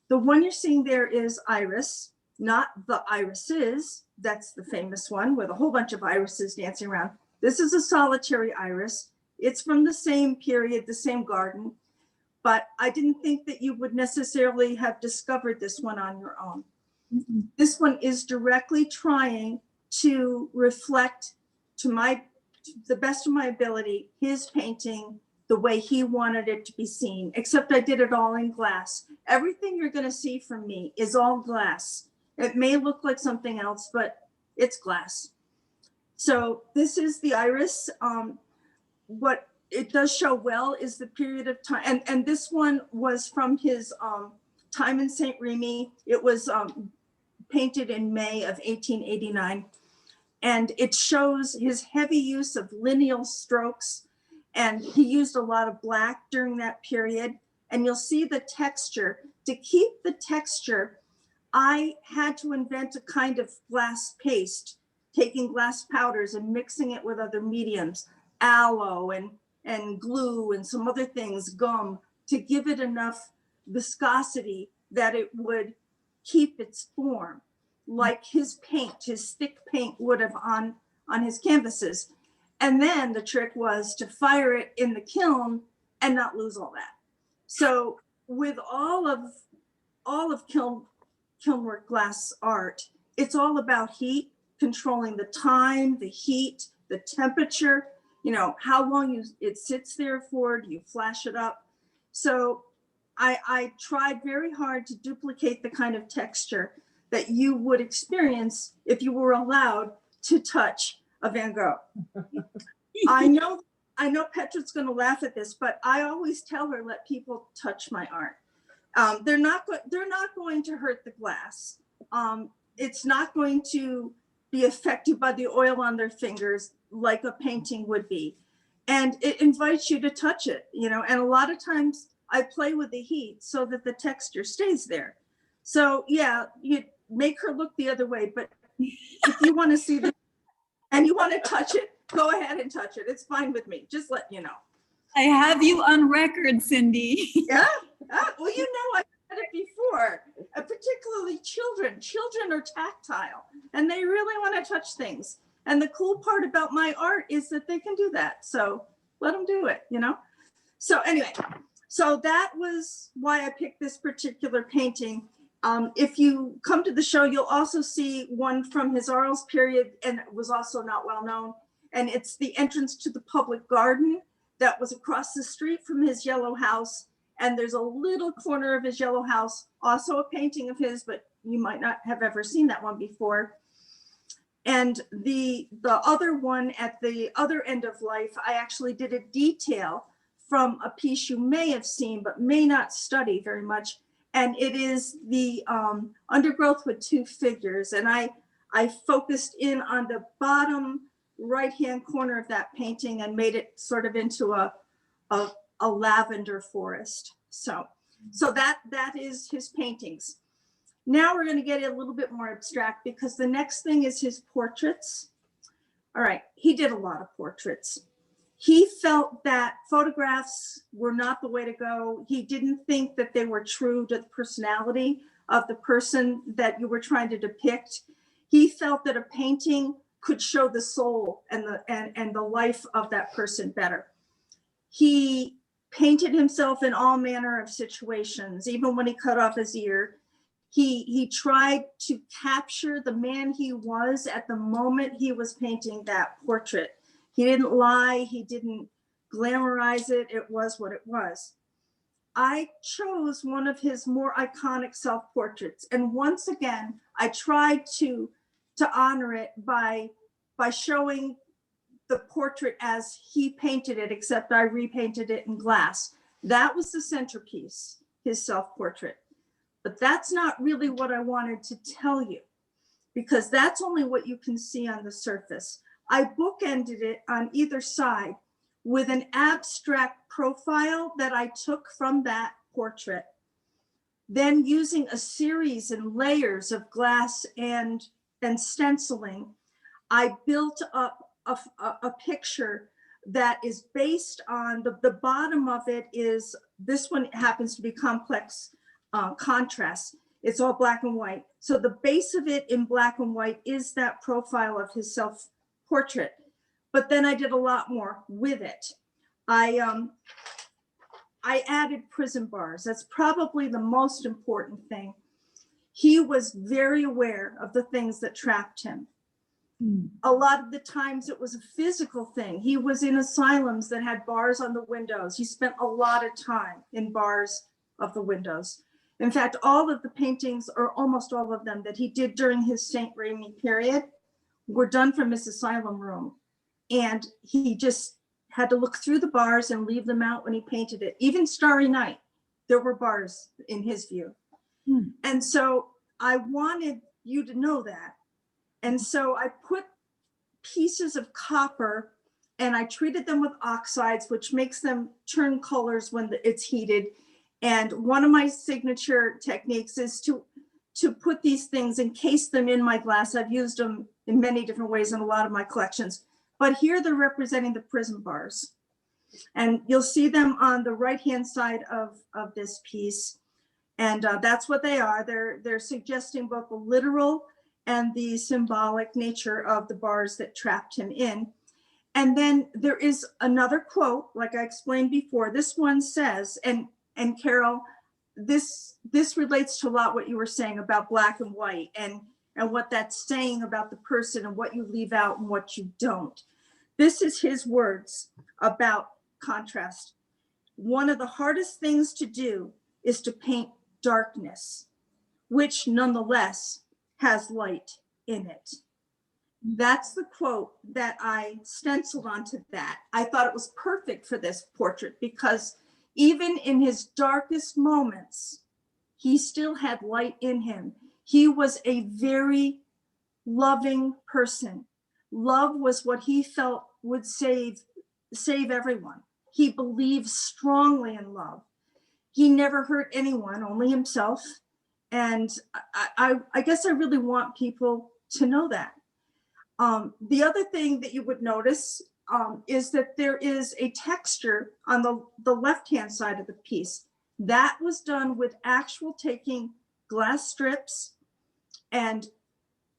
The one you're seeing there is Iris, not the irises. That's the famous one with a whole bunch of irises dancing around. This is a solitary iris. It's from the same period, the same garden, but I didn't think that you would necessarily have discovered this one on your own. This one is directly trying to reflect to the best of my ability, his painting, the way he wanted it to be seen, except I did it all in glass. Everything you're gonna see from me is all glass. It may look like something else, but it's glass. So this is the iris. What it does show well is the period of time, and this one was from his time in St. Remy. It was painted in May of 1889. And it shows his heavy use of lineal strokes. And he used a lot of black during that period. And you'll see the texture. To keep the texture, I had to invent a kind of glass paste, taking glass powders and mixing it with other mediums, aloe and glue and some other things, gum, to give it enough viscosity that it would keep its form, like his paint, his thick paint would have on his canvases. And then the trick was to fire it in the kiln and not lose all that. So with all of kilnwork glass art, it's all about heat, controlling the time, the heat, the temperature, you know, how long it sits there for, do you flash it up? So I tried very hard to duplicate the kind of texture that you would experience if you were allowed to touch a Van Gogh. I know Petra's going to laugh at this, but I always tell her, let people touch my art. They're not going to hurt the glass. It's not going to be affected by the oil on their fingers like a painting would be. And it invites you to touch it, you know, and a lot of times I play with the heat so that the texture stays there. So yeah, you make her look the other way, but if you want to see the and you want to touch it, go ahead and touch it. It's fine with me. Just let you know. I have you on record, Cindy. Yeah. Well, you know, I've said it before. Particularly children. Children are tactile, and they really want to touch things. And the cool part about my art is that they can do that. So let them do it. You know. So anyway, so that was why I picked this particular painting. If you come to the show, you'll also see one from his Arles period, and it was also not well known. And it's the entrance to the public garden that was across the street from his yellow house. And there's a little corner of his yellow house, also a painting of his, but you might not have ever seen that one before. And the other one at the other end of life, I actually did a detail from a piece you may have seen, but may not study very much. And it is the undergrowth with two figures. And I focused in on the bottom right-hand corner of that painting and made it sort of into a lavender forest. So that is his paintings. Now we're going to get a little bit more abstract because the next thing is his portraits. All right, he did a lot of portraits. He felt that photographs were not the way to go. He didn't think that they were true to the personality of the person that you were trying to depict. He felt that a painting could show the soul and the life of that person better. He painted himself in all manner of situations, even when he cut off his ear. He tried to capture the man he was at the moment he was painting that portrait. He didn't lie. He didn't glamorize it. It was what it was. I chose one of his more iconic self-portraits. And once again, I tried to honor it by showing the portrait as he painted it, except I repainted it in glass. That was the centerpiece, his self-portrait. But that's not really what I wanted to tell you, because that's only what you can see on the surface. I bookended it on either side with an abstract profile that I took from that portrait. Then using a series and layers of glass and stenciling, I built up a picture that is based on, the bottom of it is, this one happens to be complex contrast. It's all black and white. So the base of it in black and white is that profile of his self-portrait. But then I did a lot more with it. I added prison bars. That's probably the most important thing. He was very aware of the things that trapped him. A lot of the times it was a physical thing. He was in asylums that had bars on the windows. He spent a lot of time in bars of the windows. In fact, all of the paintings, or almost all of them, that he did during his St. Remy period were done from his asylum room. And he just had to look through the bars and leave them out when he painted it. Even Starry Night, there were bars in his view. And so I wanted you to know that. And so I put pieces of copper and I treated them with oxides, which makes them turn colors when it's heated. And one of my signature techniques is to put these things, encase them in my glass. I've used them in many different ways in a lot of my collections, but here they're representing the prison bars. And you'll see them on the right-hand side of this piece. And that's what they are. They're suggesting both the literal and the symbolic nature of the bars that trapped him in. And then there is another quote, like I explained before. This one says, and Carol, this relates to a lot what you were saying about black and white and what that's saying about the person and what you leave out and what you don't. This is his words about contrast. One of the hardest things to do is to paint darkness, which nonetheless has light in it. That's the quote that I stenciled onto that. I thought it was perfect for this portrait because even in his darkest moments, he still had light in him. He was a very loving person. Love was what he felt would save everyone. He believed strongly in love. He never hurt anyone, only himself. And I guess I really want people to know that. The other thing that you would notice is that there is a texture on the left-hand side of the piece. That was done with actual taking glass strips and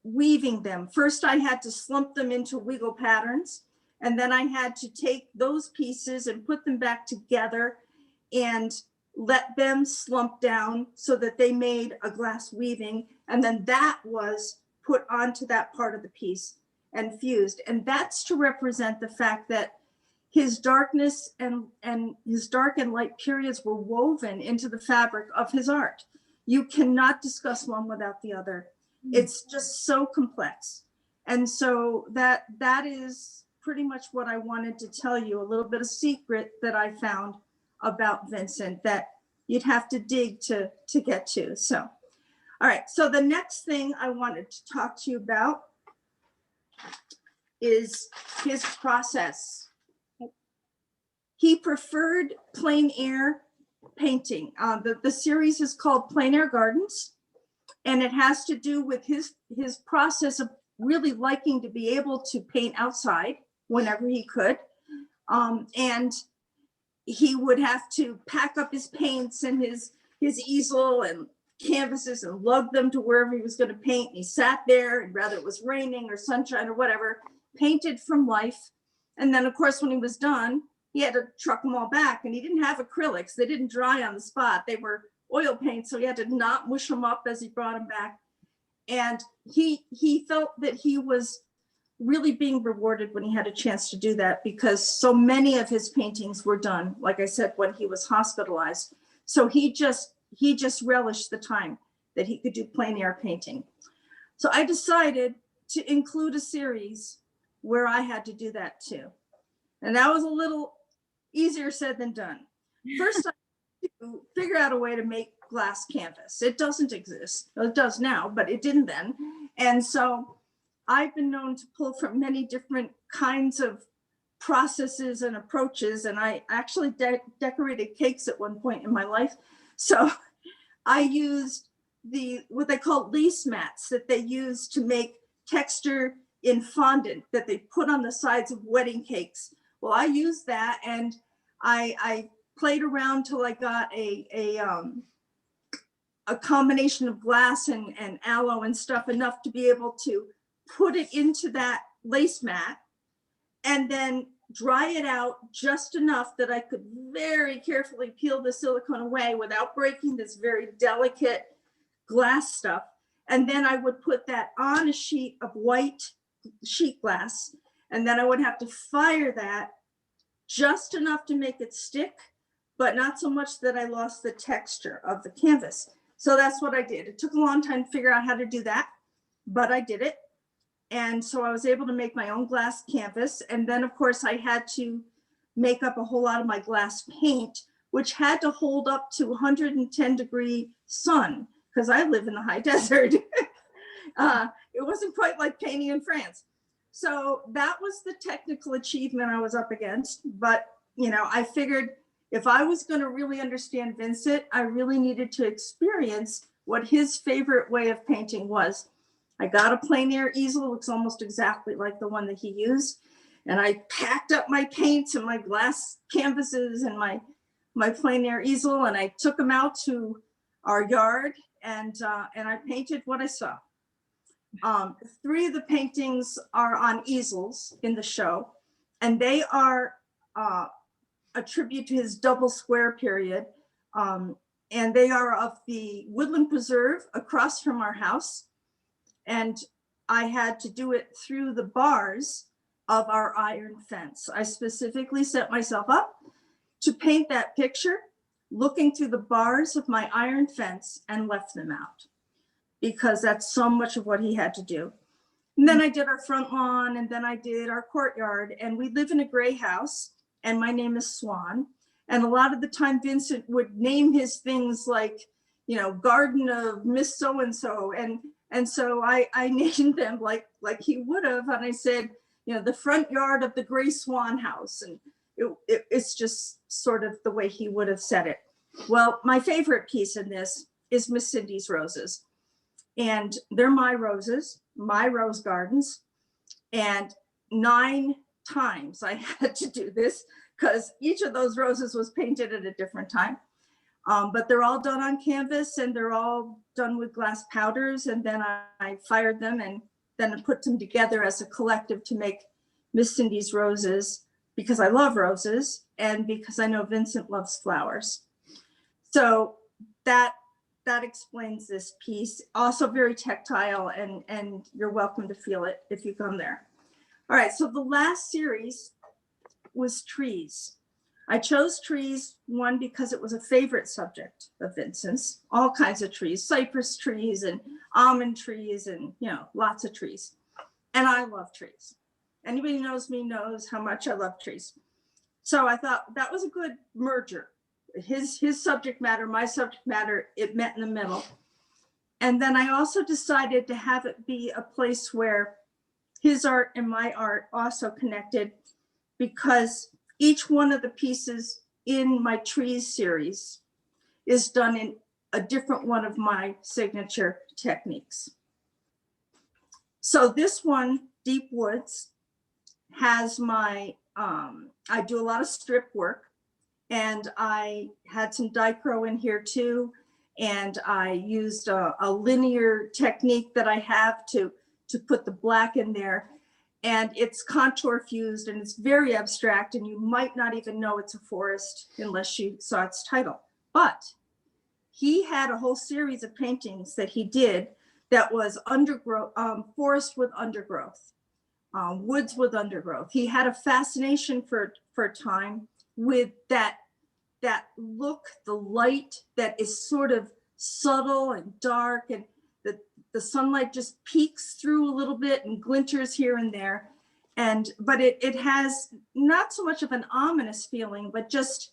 weaving them. First, I had to slump them into wiggle patterns, and then I had to take those pieces and put them back together and let them slump down so that they made a glass weaving. And then that was put onto that part of the piece and fused. And that's to represent the fact that his darkness and his dark and light periods were woven into the fabric of his art. You cannot discuss one without the other. It's just so complex. And so that is pretty much what I wanted to tell you, a little bit of secret that I found about Vincent that you'd have to dig to get to. So, all right. So the next thing I wanted to talk to you about is his process. He preferred plein air painting. The series is called Plein Air Gardens, and it has to do with his process of really liking to be able to paint outside whenever he could. And he would have to pack up his paints and his easel and canvases and lug them to wherever he was going to paint. And he sat there, and whether it was raining or sunshine or whatever, painted from life. And then, of course, when he was done, he had to truck them all back. And he didn't have acrylics. They didn't dry on the spot. They were oil paint, so he had to not mush them up as he brought them back. And he felt that he was really being rewarded when he had a chance to do that, because so many of his paintings were done, like I said, when he was hospitalized. So he just relished the time that he could do plein air painting. So I decided to include a series where I had to do that too. And that was a little easier said than done. First, I had to figure out a way to make glass canvas. It doesn't exist. Well, it does now, but it didn't then. And so I've been known to pull from many different kinds of processes and approaches. And I actually decorated cakes at one point in my life. So I used what they call lease mats that they use to make texture in fondant that they put on the sides of wedding cakes. Well, I used that, and I played around till I got a combination of glass and aloe and stuff enough to be able to put it into that lace mat and then dry it out just enough that I could very carefully peel the silicone away without breaking this very delicate glass stuff. And then I would put that on a sheet of white sheet glass, and then I would have to fire that just enough to make it stick, but not so much that I lost the texture of the canvas. So that's what I did. It took a long time to figure out how to do that, but I did it. And so I was able to make my own glass canvas. And then of course I had to make up a whole lot of my glass paint, which had to hold up to 110-degree sun, because I live in the high desert. It wasn't quite like painting in France. So that was the technical achievement I was up against. But, you know, I figured if I was going to really understand Vincent, I really needed to experience what his favorite way of painting was. I got a plein air easel. It looks almost exactly like the one that he used. And I packed up my paints and my glass canvases and my plein air easel, and I took them out to our yard, and I painted what I saw. 3 of the paintings are on easels in the show, and they are a tribute to his double square period. And they are of the woodland preserve across from our house. And I had to do it through the bars of our iron fence. I specifically set myself up to paint that picture looking through the bars of my iron fence, and left them out because that's so much of what he had to do. And then I did our front lawn, and then I did our courtyard, and we live in a gray house, and my name is Swan. And a lot of the time Vincent would name his things like, you know, Garden of Miss So-and-so. And so I named them like he would have. And I said, you know, the front yard of the Gray Swan house. And it's just sort of the way he would have said it. Well, my favorite piece in this is Miss Cindy's roses. And they're my roses, my rose gardens. And 9 times I had to do this because each of those roses was painted at a different time. But they're all done on canvas, and they're all done with glass powders. And then I fired them, and then I put them together as a collective to make Miss Cindy's roses, because I love roses and because I know Vincent loves flowers. So that explains this piece. Also very tactile, and you're welcome to feel it if you come there. All right, so the last series was trees. I chose trees, one, because it was a favorite subject of Vincent's, all kinds of trees, cypress trees and almond trees and, you know, lots of trees. And I love trees. Anybody who knows me knows how much I love trees. So I thought that was a good merger. His subject matter, my subject matter, it met in the middle. And then I also decided to have it be a place where his art and my art also connected, because each one of the pieces in my trees series is done in a different one of my signature techniques. So this one, Deep Woods, has my, I do a lot of strip work, and I had some dichro in here too. And I used a linear technique that I have to put the black in there. And it's contour fused, and it's very abstract, and you might not even know it's a forest unless you saw its title. But he had a whole series of paintings that he did that was undergrowth, forest with undergrowth. woods with undergrowth. He had a fascination for a time with that look, the light that is sort of subtle and dark, and the sunlight just peeks through a little bit and glinters here and there. But it has not so much of an ominous feeling, but just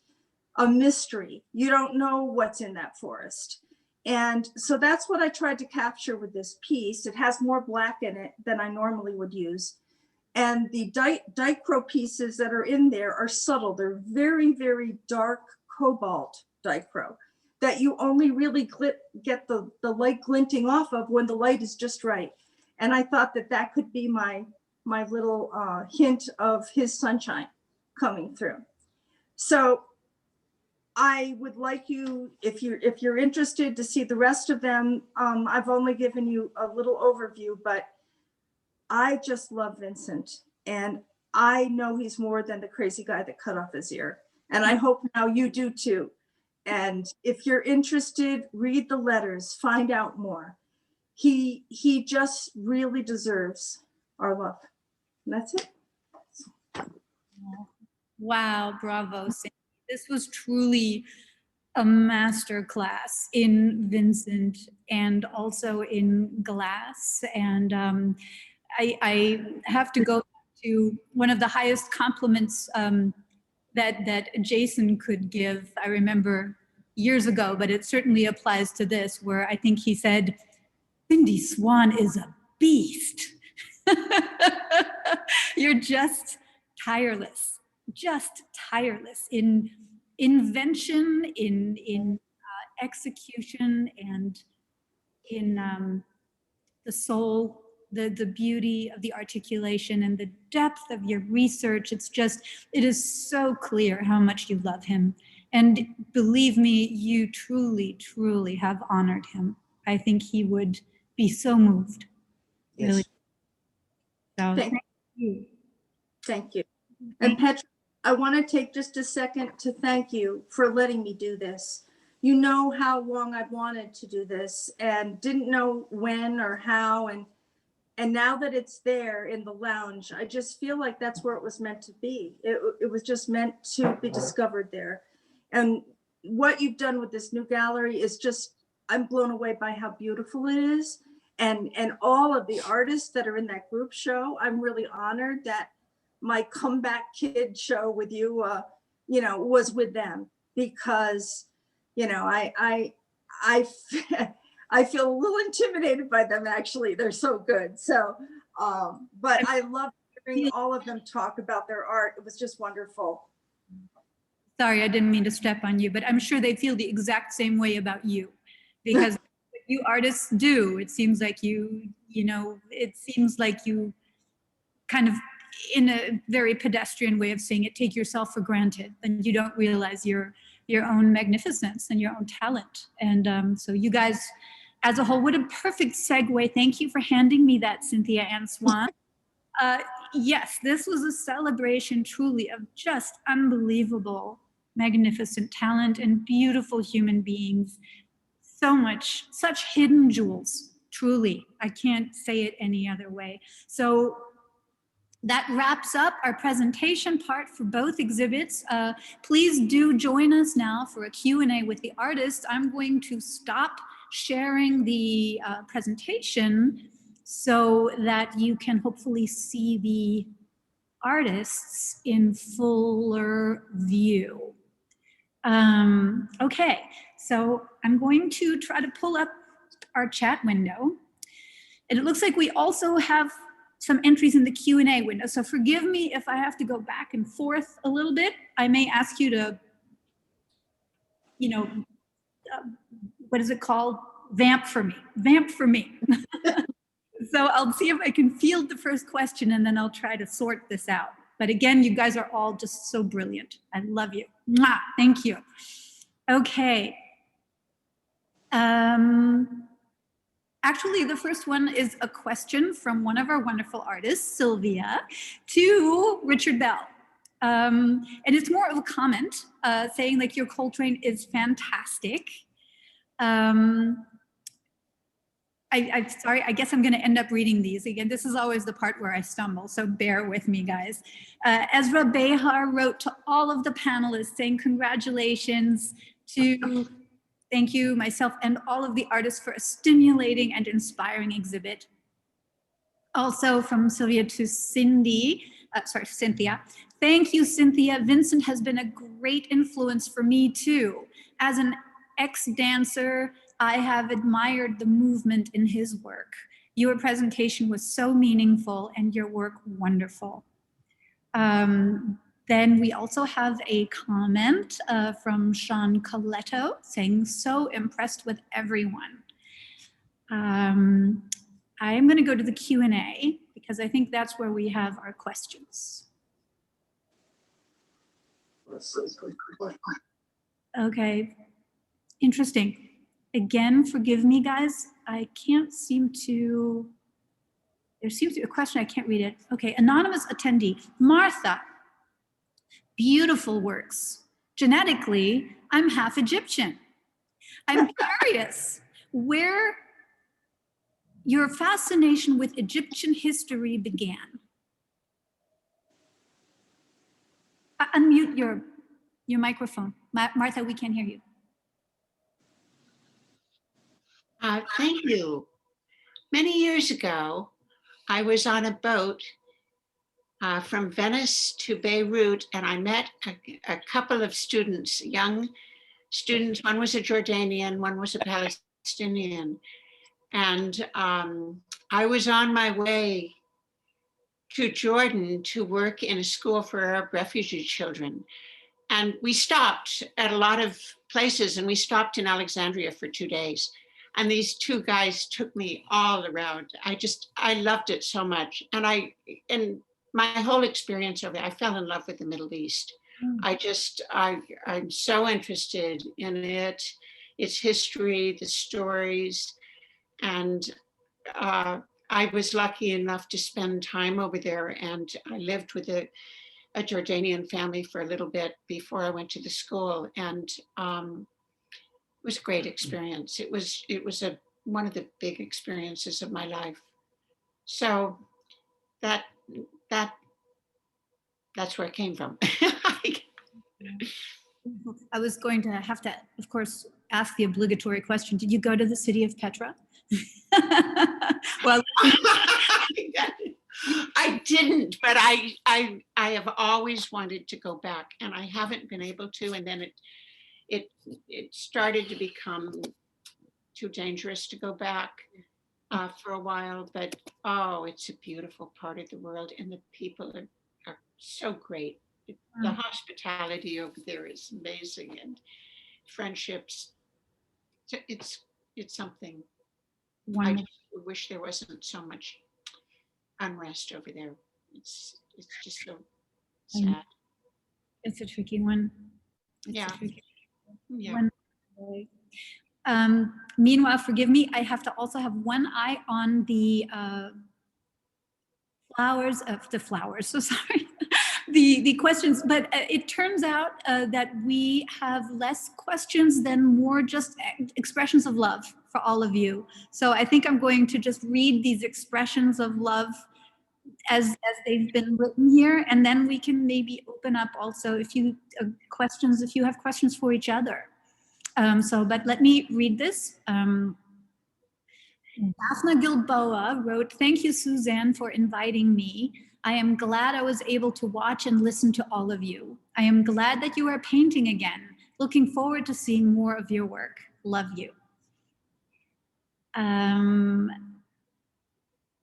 a mystery. You don't know what's in that forest. And so that's what I tried to capture with this piece. It has more black in it than I normally would use. And the dichro pieces that are in there are subtle. They're very, very dark cobalt dichro that you only really get the light glinting off of when the light is just right. And I thought that could be my little hint of his sunshine coming through. So I would like you, if you're interested, to see the rest of them. I've only given you a little overview, but I just love Vincent, and I know he's more than the crazy guy that cut off his ear. And I hope now you do too. And if you're interested, read the letters, find out more. He just really deserves our love. And that's it. Wow, bravo, Cindy. This was truly a master class in Vincent and also in glass. And I have to go to one of the highest compliments that Jason could give. I remember years ago, but it certainly applies to this, where I think he said, Cindy Swan is a beast. You're just tireless in invention, in execution, and in the soul, the beauty of the articulation and the depth of your research. It is so clear how much you love him. And believe me, you truly, truly have honored him. I think he would be so moved. Yes. Really. So Thank you. Thank you. And Petra, I want to take just a second to thank you for letting me do this. You know how long I've wanted to do this and didn't know when or how. And now that it's there in the lounge, I just feel like that's where it was meant to be. It was just meant to be discovered there. And what you've done with this new gallery is just, I'm blown away by how beautiful it is. And all of the artists that are in that group show, I'm really honored that my comeback kid show with you, was with them, because, I feel a little intimidated by them, actually. They're so good. So, but I love hearing all of them talk about their art. It was just wonderful. Sorry, I didn't mean to step on you, but I'm sure they feel the exact same way about you, because what you artists do, it seems like you kind of, in a very pedestrian way of saying it, take yourself for granted, and you don't realize your own magnificence and your own talent. And so you guys as a whole, what a perfect segue. Thank you for handing me that, Cynthia and Swan. Yes, this was a celebration truly of just unbelievable, magnificent talent and beautiful human beings. Such hidden jewels, truly. I can't say it any other way. So that wraps up our presentation part for both exhibits. Please do join us now for a Q&A with the artists. I'm going to stop sharing the presentation so that you can hopefully see the artists in fuller view. Okay, so I'm going to try to pull up our chat window. And it looks like we also have some entries in the Q&A window. So forgive me if I have to go back and forth a little bit. I may ask you to, what is it called? Vamp for me. So I'll see if I can field the first question, and then I'll try to sort this out. But again, you guys are all just so brilliant. I love you. Mwah, thank you. Okay. Actually, the first one is a question from one of our wonderful artists, Sylvia, to Richard Bell. And it's more of a comment saying like, your Coltrane is fantastic. I'm sorry, I guess I'm going to end up reading these again. This is always the part where I stumble, so bear with me, guys. Ezra Behar wrote to all of the panelists saying congratulations to, thank you, myself and all of the artists for a stimulating and inspiring exhibit. Also from Sylvia to Cynthia. Thank you, Cynthia. Vincent has been a great influence for me too. As an ex-dancer, I have admired the movement in his work. Your presentation was so meaningful and your work wonderful. Then we also have a comment from Sean Coletto saying, so impressed with everyone. I am going to go to the Q&A because I think that's where we have our questions. Okay, interesting. Again, forgive me, guys. I can't seem to, there seems to be a question, I can't read it. Okay, anonymous attendee, Martha. Beautiful works. Genetically, I'm half Egyptian. I'm curious where your fascination with Egyptian history began. Unmute your microphone. Martha, we can't hear you. Thank you. Many years ago, I was on a boat from Venice to Beirut, and I met a couple of students, young students. One was a Jordanian, one was a Palestinian. And I was on my way to Jordan to work in a school for Arab refugee children. And we stopped at a lot of places, and we stopped in Alexandria for 2 days. And these two guys took me all around. I loved it so much. And my whole experience of it, I fell in love with the Middle East. I'm so interested in it, its history, the stories. And I was lucky enough to spend time over there, and I lived with a Jordanian family for a little bit before I went to the school, and it was a great experience. It was one of the big experiences of my life. So that's where it came from. I was going to have to, of course, ask the obligatory question. Did you go to the city of Petra? Well, I didn't, but I have always wanted to go back, and I haven't been able to. And then it started to become too dangerous to go back for a while. But oh, it's a beautiful part of the world, and the people are so great. The hospitality over there is amazing, and friendships. It's something. wonderful. I wish there wasn't so much unrest over there. It's just so sad. It's a tricky one. Yeah. Meanwhile, forgive me, I have to also have one eye on the flowers, so sorry, the questions, but it turns out that we have less questions than more just expressions of love for all of you. So I think I'm going to just read these expressions of love as they've been written here, and then we can maybe open up also if you have questions for each other. But let me read this. Daphne Gilboa wrote, "Thank you, Susanne, for inviting me. I am glad I was able to watch and listen to all of you. I am glad that you are painting again. Looking forward to seeing more of your work. Love you."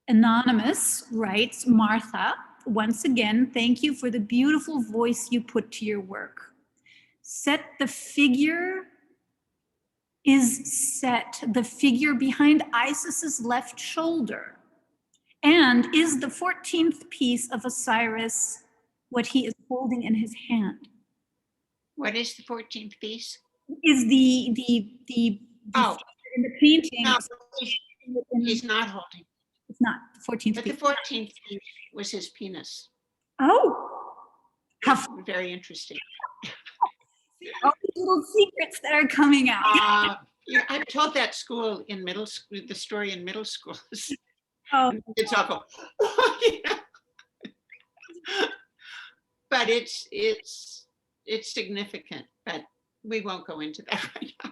Anonymous writes, "Martha, once again, thank you for the beautiful voice you put to your work. The figure behind Isis's left shoulder. And is the 14th piece of Osiris what he is holding in his hand?" What is the 14th piece? Is the Oh, in the painting? no, he's not holding. It's not the 14th But piece. the 14th piece was his penis. Oh, how Very interesting. all these little secrets that are coming out. Yeah, I've told that school in middle school, the story in middle schools. Oh, It's awful. Yeah. But it's significant, but we won't go into that right now.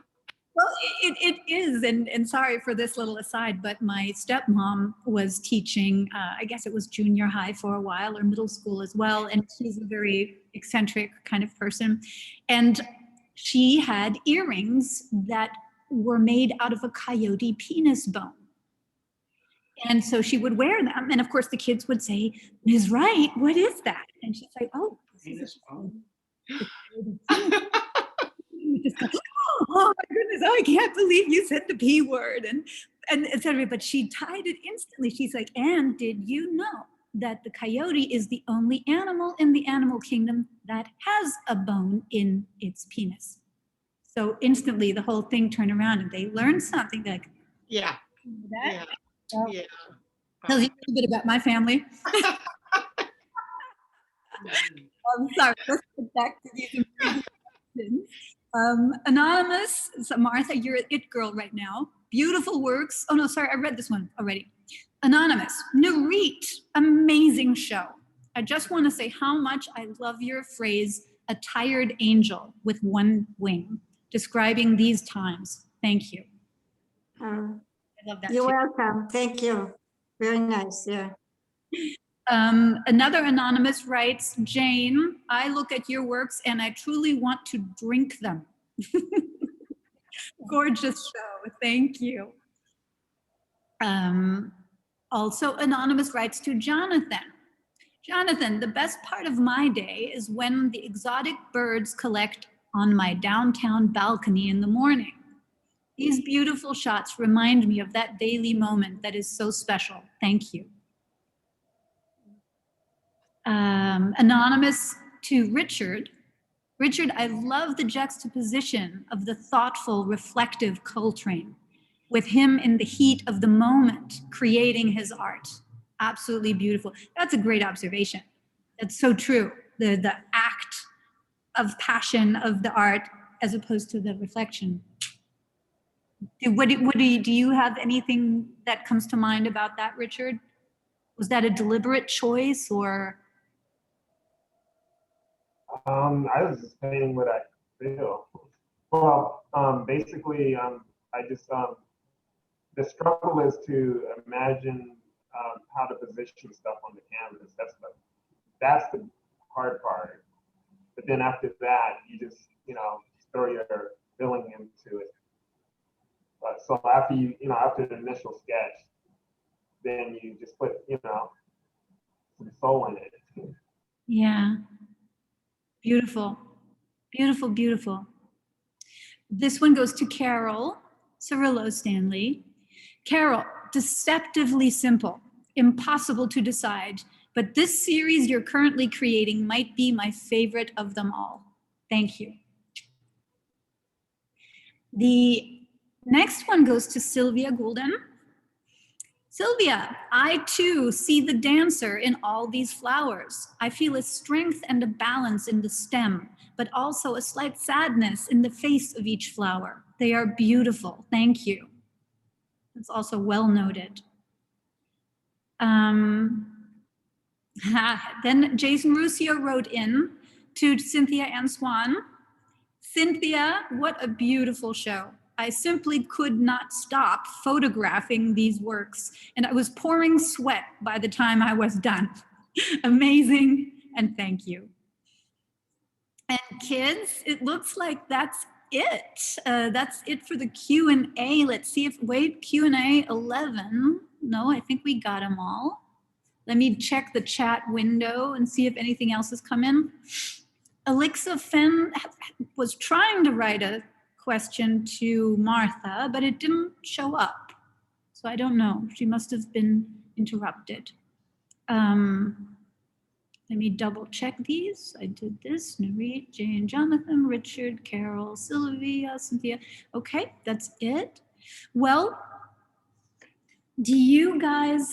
well, it is, and sorry for this little aside, but my stepmom was teaching, I guess it was junior high for a while, or middle school as well, and she's a very eccentric kind of person. And she had earrings that were made out of a coyote penis bone. And so she would wear them, and of course the kids would say, "Ms. Wright, what is that?" And she's like, "Oh, this is Penis bone. a coyote penis." We just go, "Oh my goodness, oh, I can't believe you said the P word," and et cetera. But she tied it instantly. She's like, "And did you know that the coyote is the only animal in the animal kingdom that has a bone in its penis?" So instantly the whole thing turned around and they learned something. Like, Yeah, that yeah, So- yeah. tells you a little bit about my family. I'm sorry, let's get back to these questions. Anonymous, so Martha, you're an it girl right now. Beautiful works. Oh no, sorry, I read this one already. Anonymous, Nurit, amazing show. I just want to say how much I love your phrase, a tired angel with one wing, describing these times. Thank you. I love that You're too. welcome. Thank you. Very nice. Yeah. Another anonymous writes, Jane, I look at your works and I truly want to drink them. Gorgeous show. Thank you. Also, anonymous writes to Jonathan. Jonathan, the best part of my day is when the exotic birds collect on my downtown balcony in the morning. These beautiful shots remind me of that daily moment that is so special. Thank you. Anonymous to Richard. Richard, I love the juxtaposition of the thoughtful, reflective Coltrane with him in the heat of the moment, creating his art. Absolutely beautiful. That's a great observation. That's so true. The act of passion of the art as opposed to the reflection. Do you have anything that comes to mind about that, Richard? Was that a deliberate choice or? I was just saying what I feel. Well, basically, I just, the struggle is to imagine how to position stuff on the canvas. That's the hard part. But then after that, you just, throw your feeling into it. But so after after the initial sketch, then you just put, some soul in it. Yeah. Beautiful, beautiful, beautiful. This one goes to Carol, Cirillo Stanley. Carol, deceptively simple, impossible to decide, but this series you're currently creating might be my favorite of them all. Thank you. The next one goes to Sylvia Goulden. Sylvia, I too see the dancer in all these flowers. I feel a strength and a balance in the stem, but also a slight sadness in the face of each flower. They are beautiful. Thank you. That's also well noted. Then Jason Ruscio wrote in to Cynthia and Swan. Cynthia, what a beautiful show. I simply could not stop photographing these works, and I was pouring sweat by the time I was done. Amazing, and thank you. And kids, it looks like that's it. That's it for the Q&A. Let's see if, wait, Q&A 11. No, I think we got them all. Let me check the chat window and see if anything else has come in. Alexa Fenn was trying to write a question to Martha, but it didn't show up. So I don't know. She must have been interrupted. Let me double check these. I did this. Nurit, Jane, Jonathan, Richard, Carol, Sylvia, Cynthia. Okay, that's it. Well, do you guys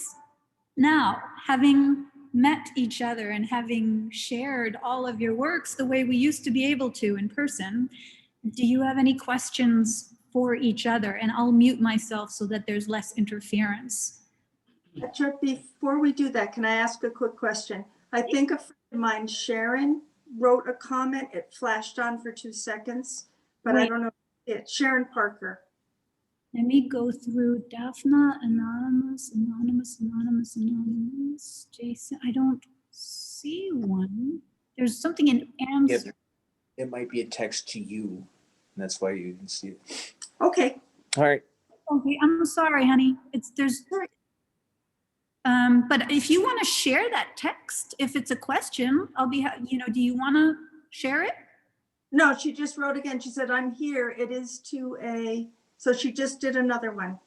now, having met each other and having shared all of your works the way we used to be able to in person, do you have any questions for each other. And I'll mute myself so that there's less interference. Petra, before we do that, can I ask a quick question? I think a friend of mine, Sharon, wrote a comment. It flashed on for 2 seconds, but I Wait. don't know. It's Sharon Parker. Let me go through Daphne, Anonymous, Jason. I don't see one. There's something in answer. It might be a text to you, and that's why you didn't see it. Okay. All right. Okay, I'm sorry, honey. But if you want to share that text, if it's a question, I'll be, do you want to share it? No, she just wrote again. She said, I'm here. It is to a, so she just did another one.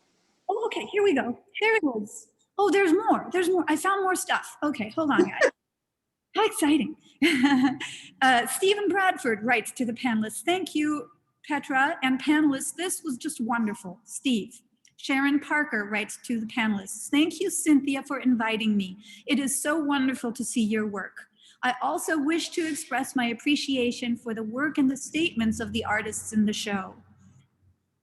Oh, okay, here we go. There it is. Oh, there's more. There's more. I found more stuff. Okay, hold on, guys. How exciting. Stephen Bradford writes to the panelists, thank you, Petra and panelists. This was just wonderful. Steve. Sharon Parker writes to the panelists, thank you, Cynthia, for inviting me. It is so wonderful to see your work. I also wish to express my appreciation for the work and the statements of the artists in the show.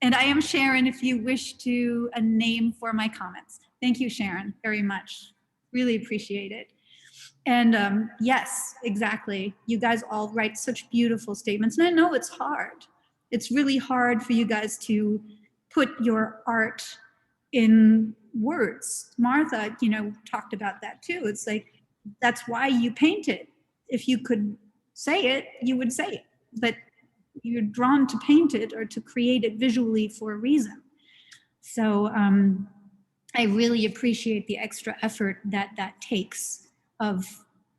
And I am Sharon, if you wish to a name for my comments. Thank you, Sharon, very much. Really appreciate it. And yes, exactly. You guys all write such beautiful statements. And I know it's hard. It's really hard for you guys to put your art in words. Martha, talked about that too. It's like, that's why you paint it. If you could say it, you would say it. But you're drawn to paint it or to create it visually for a reason. So I really appreciate the extra effort that takes of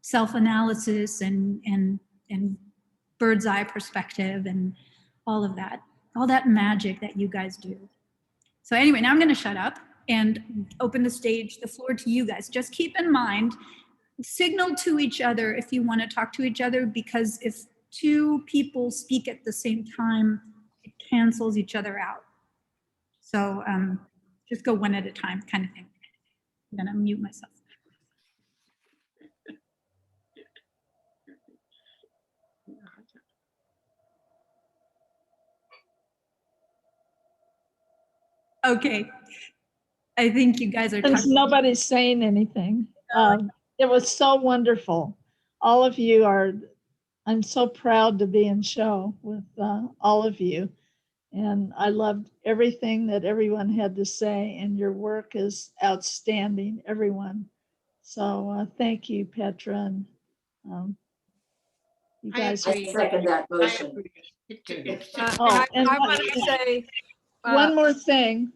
self-analysis and bird's eye perspective and all of that magic that you guys do. So anyway, now I'm going to shut up and open the floor to you guys. Just keep in mind, signal to each other if you want to talk to each other, because if two people speak at the same time, it cancels each other out. So just go one at a time kind of thing. I'm going to mute myself. Okay. I think you guys are Since talking. nobody's saying anything, it was so wonderful. All of you are, I'm so proud to be in show with all of you. And I loved everything that everyone had to say, and your work is outstanding, everyone. So thank you, Petra. And you guys I are second that motion. and I want to say, one more thing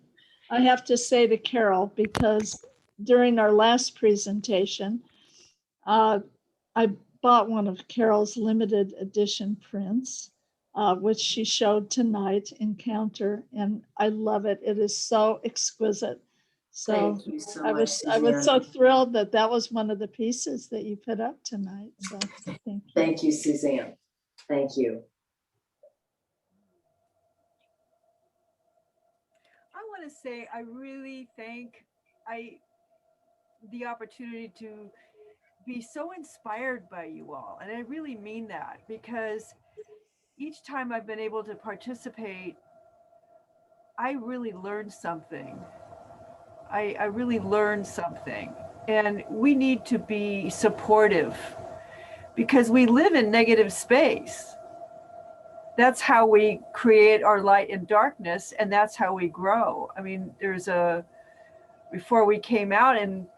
I have to say to Carol, because during our last presentation, I bought one of Carol's limited edition prints, which she showed tonight, Encounter, and I love it. It is so exquisite. So Thank you so I much, was Suzanne. so thrilled that was one of the pieces that you put up tonight. So thank you. Thank you, Suzanne. Thank you. I want to say I really thank the opportunity to be so inspired by you all. And I really mean that, because each time I've been able to participate, I really learned something. I really learned something. And we need to be supportive, because we live in negative space. That's how we create our light and darkness, and that's how we grow. I mean, before we came out and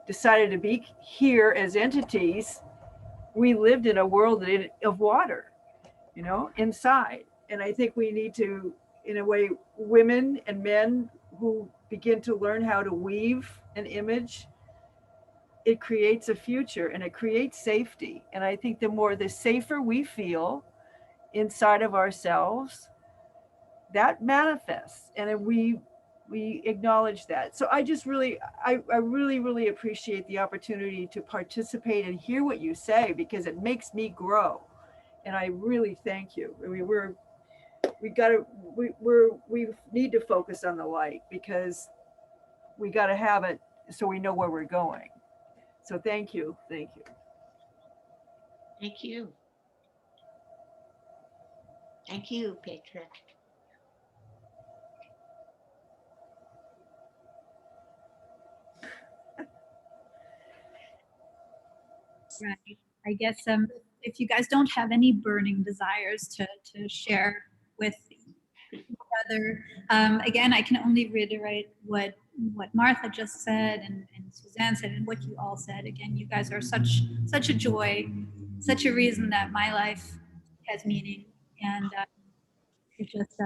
decided to be here as entities, we lived in a world of water, inside. And I think we need to, in a way, women and men who begin to learn how to weave an image, it creates a future and it creates safety. And I think the safer we feel inside of ourselves, that manifests, and we acknowledge that. So I just really, I really, really appreciate the opportunity to participate and hear what you say, because it makes me grow. And I really thank you. I mean, we need to focus on the light, because we got to have it so we know where we're going. So thank you. Thank you. Thank you. Thank you, Petra. Right. I guess if you guys don't have any burning desires to share with each other, again, I can only reiterate what Martha just said and Susanne said and what you all said. Again, you guys are such a joy, such a reason that my life has meaning, and it just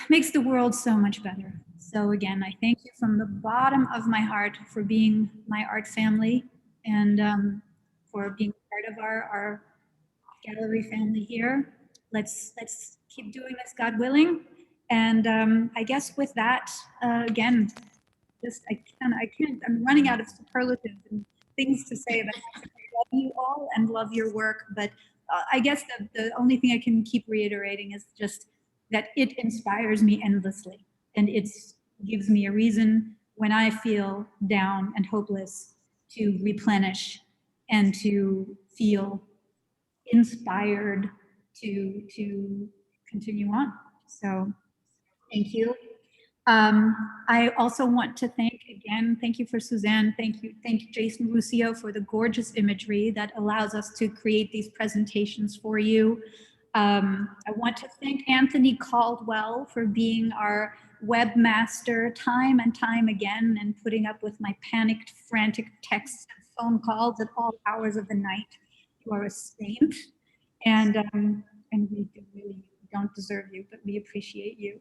makes the world so much better. So again, I thank you from the bottom of my heart for being my art family and for being part of our gallery family here. Let's keep doing this, God willing. And I guess with that, again, just I can't. I'm running out of superlatives and things to say about how much I love you all and love your work. But I guess the only thing I can keep reiterating is just that it inspires me endlessly, and it gives me a reason when I feel down and hopeless to replenish and to feel inspired to continue on. So thank you. I also want to thank you for Susanne, thank you Jason Ruscio for the gorgeous imagery that allows us to create these presentations for you. I want to thank Anthony Caldwell for being our webmaster time and time again and putting up with my panicked, frantic texts and phone calls at all hours of the night. You are a saint, and we really don't deserve you, but we appreciate you.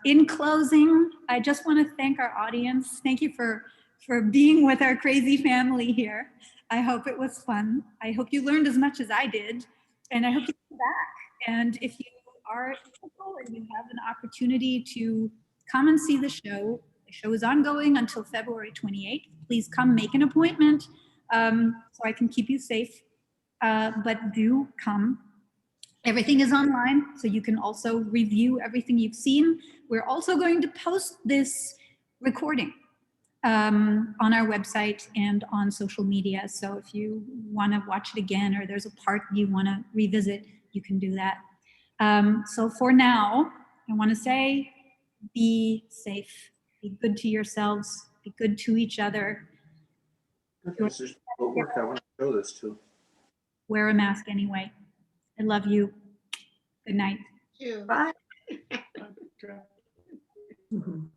In closing, I just want to thank our audience. Thank you for being with our crazy family here. I hope it was fun. I hope you learned as much as I did, and I hope you come back. And if you are able and you have an opportunity to come and see the show is ongoing until February 28th. Please come make an appointment so I can keep you safe, but do come. Everything is online, so you can also review everything you've seen. We're also going to post this recording on our website and on social media. So if you want to watch it again or there's a part you want to revisit, you can do that. So for now, I want to say be safe, be good to yourselves, be good to each other. There's just footwork I want to show this to. Wear a mask anyway. I love you. Good night. You. Bye. Mhm.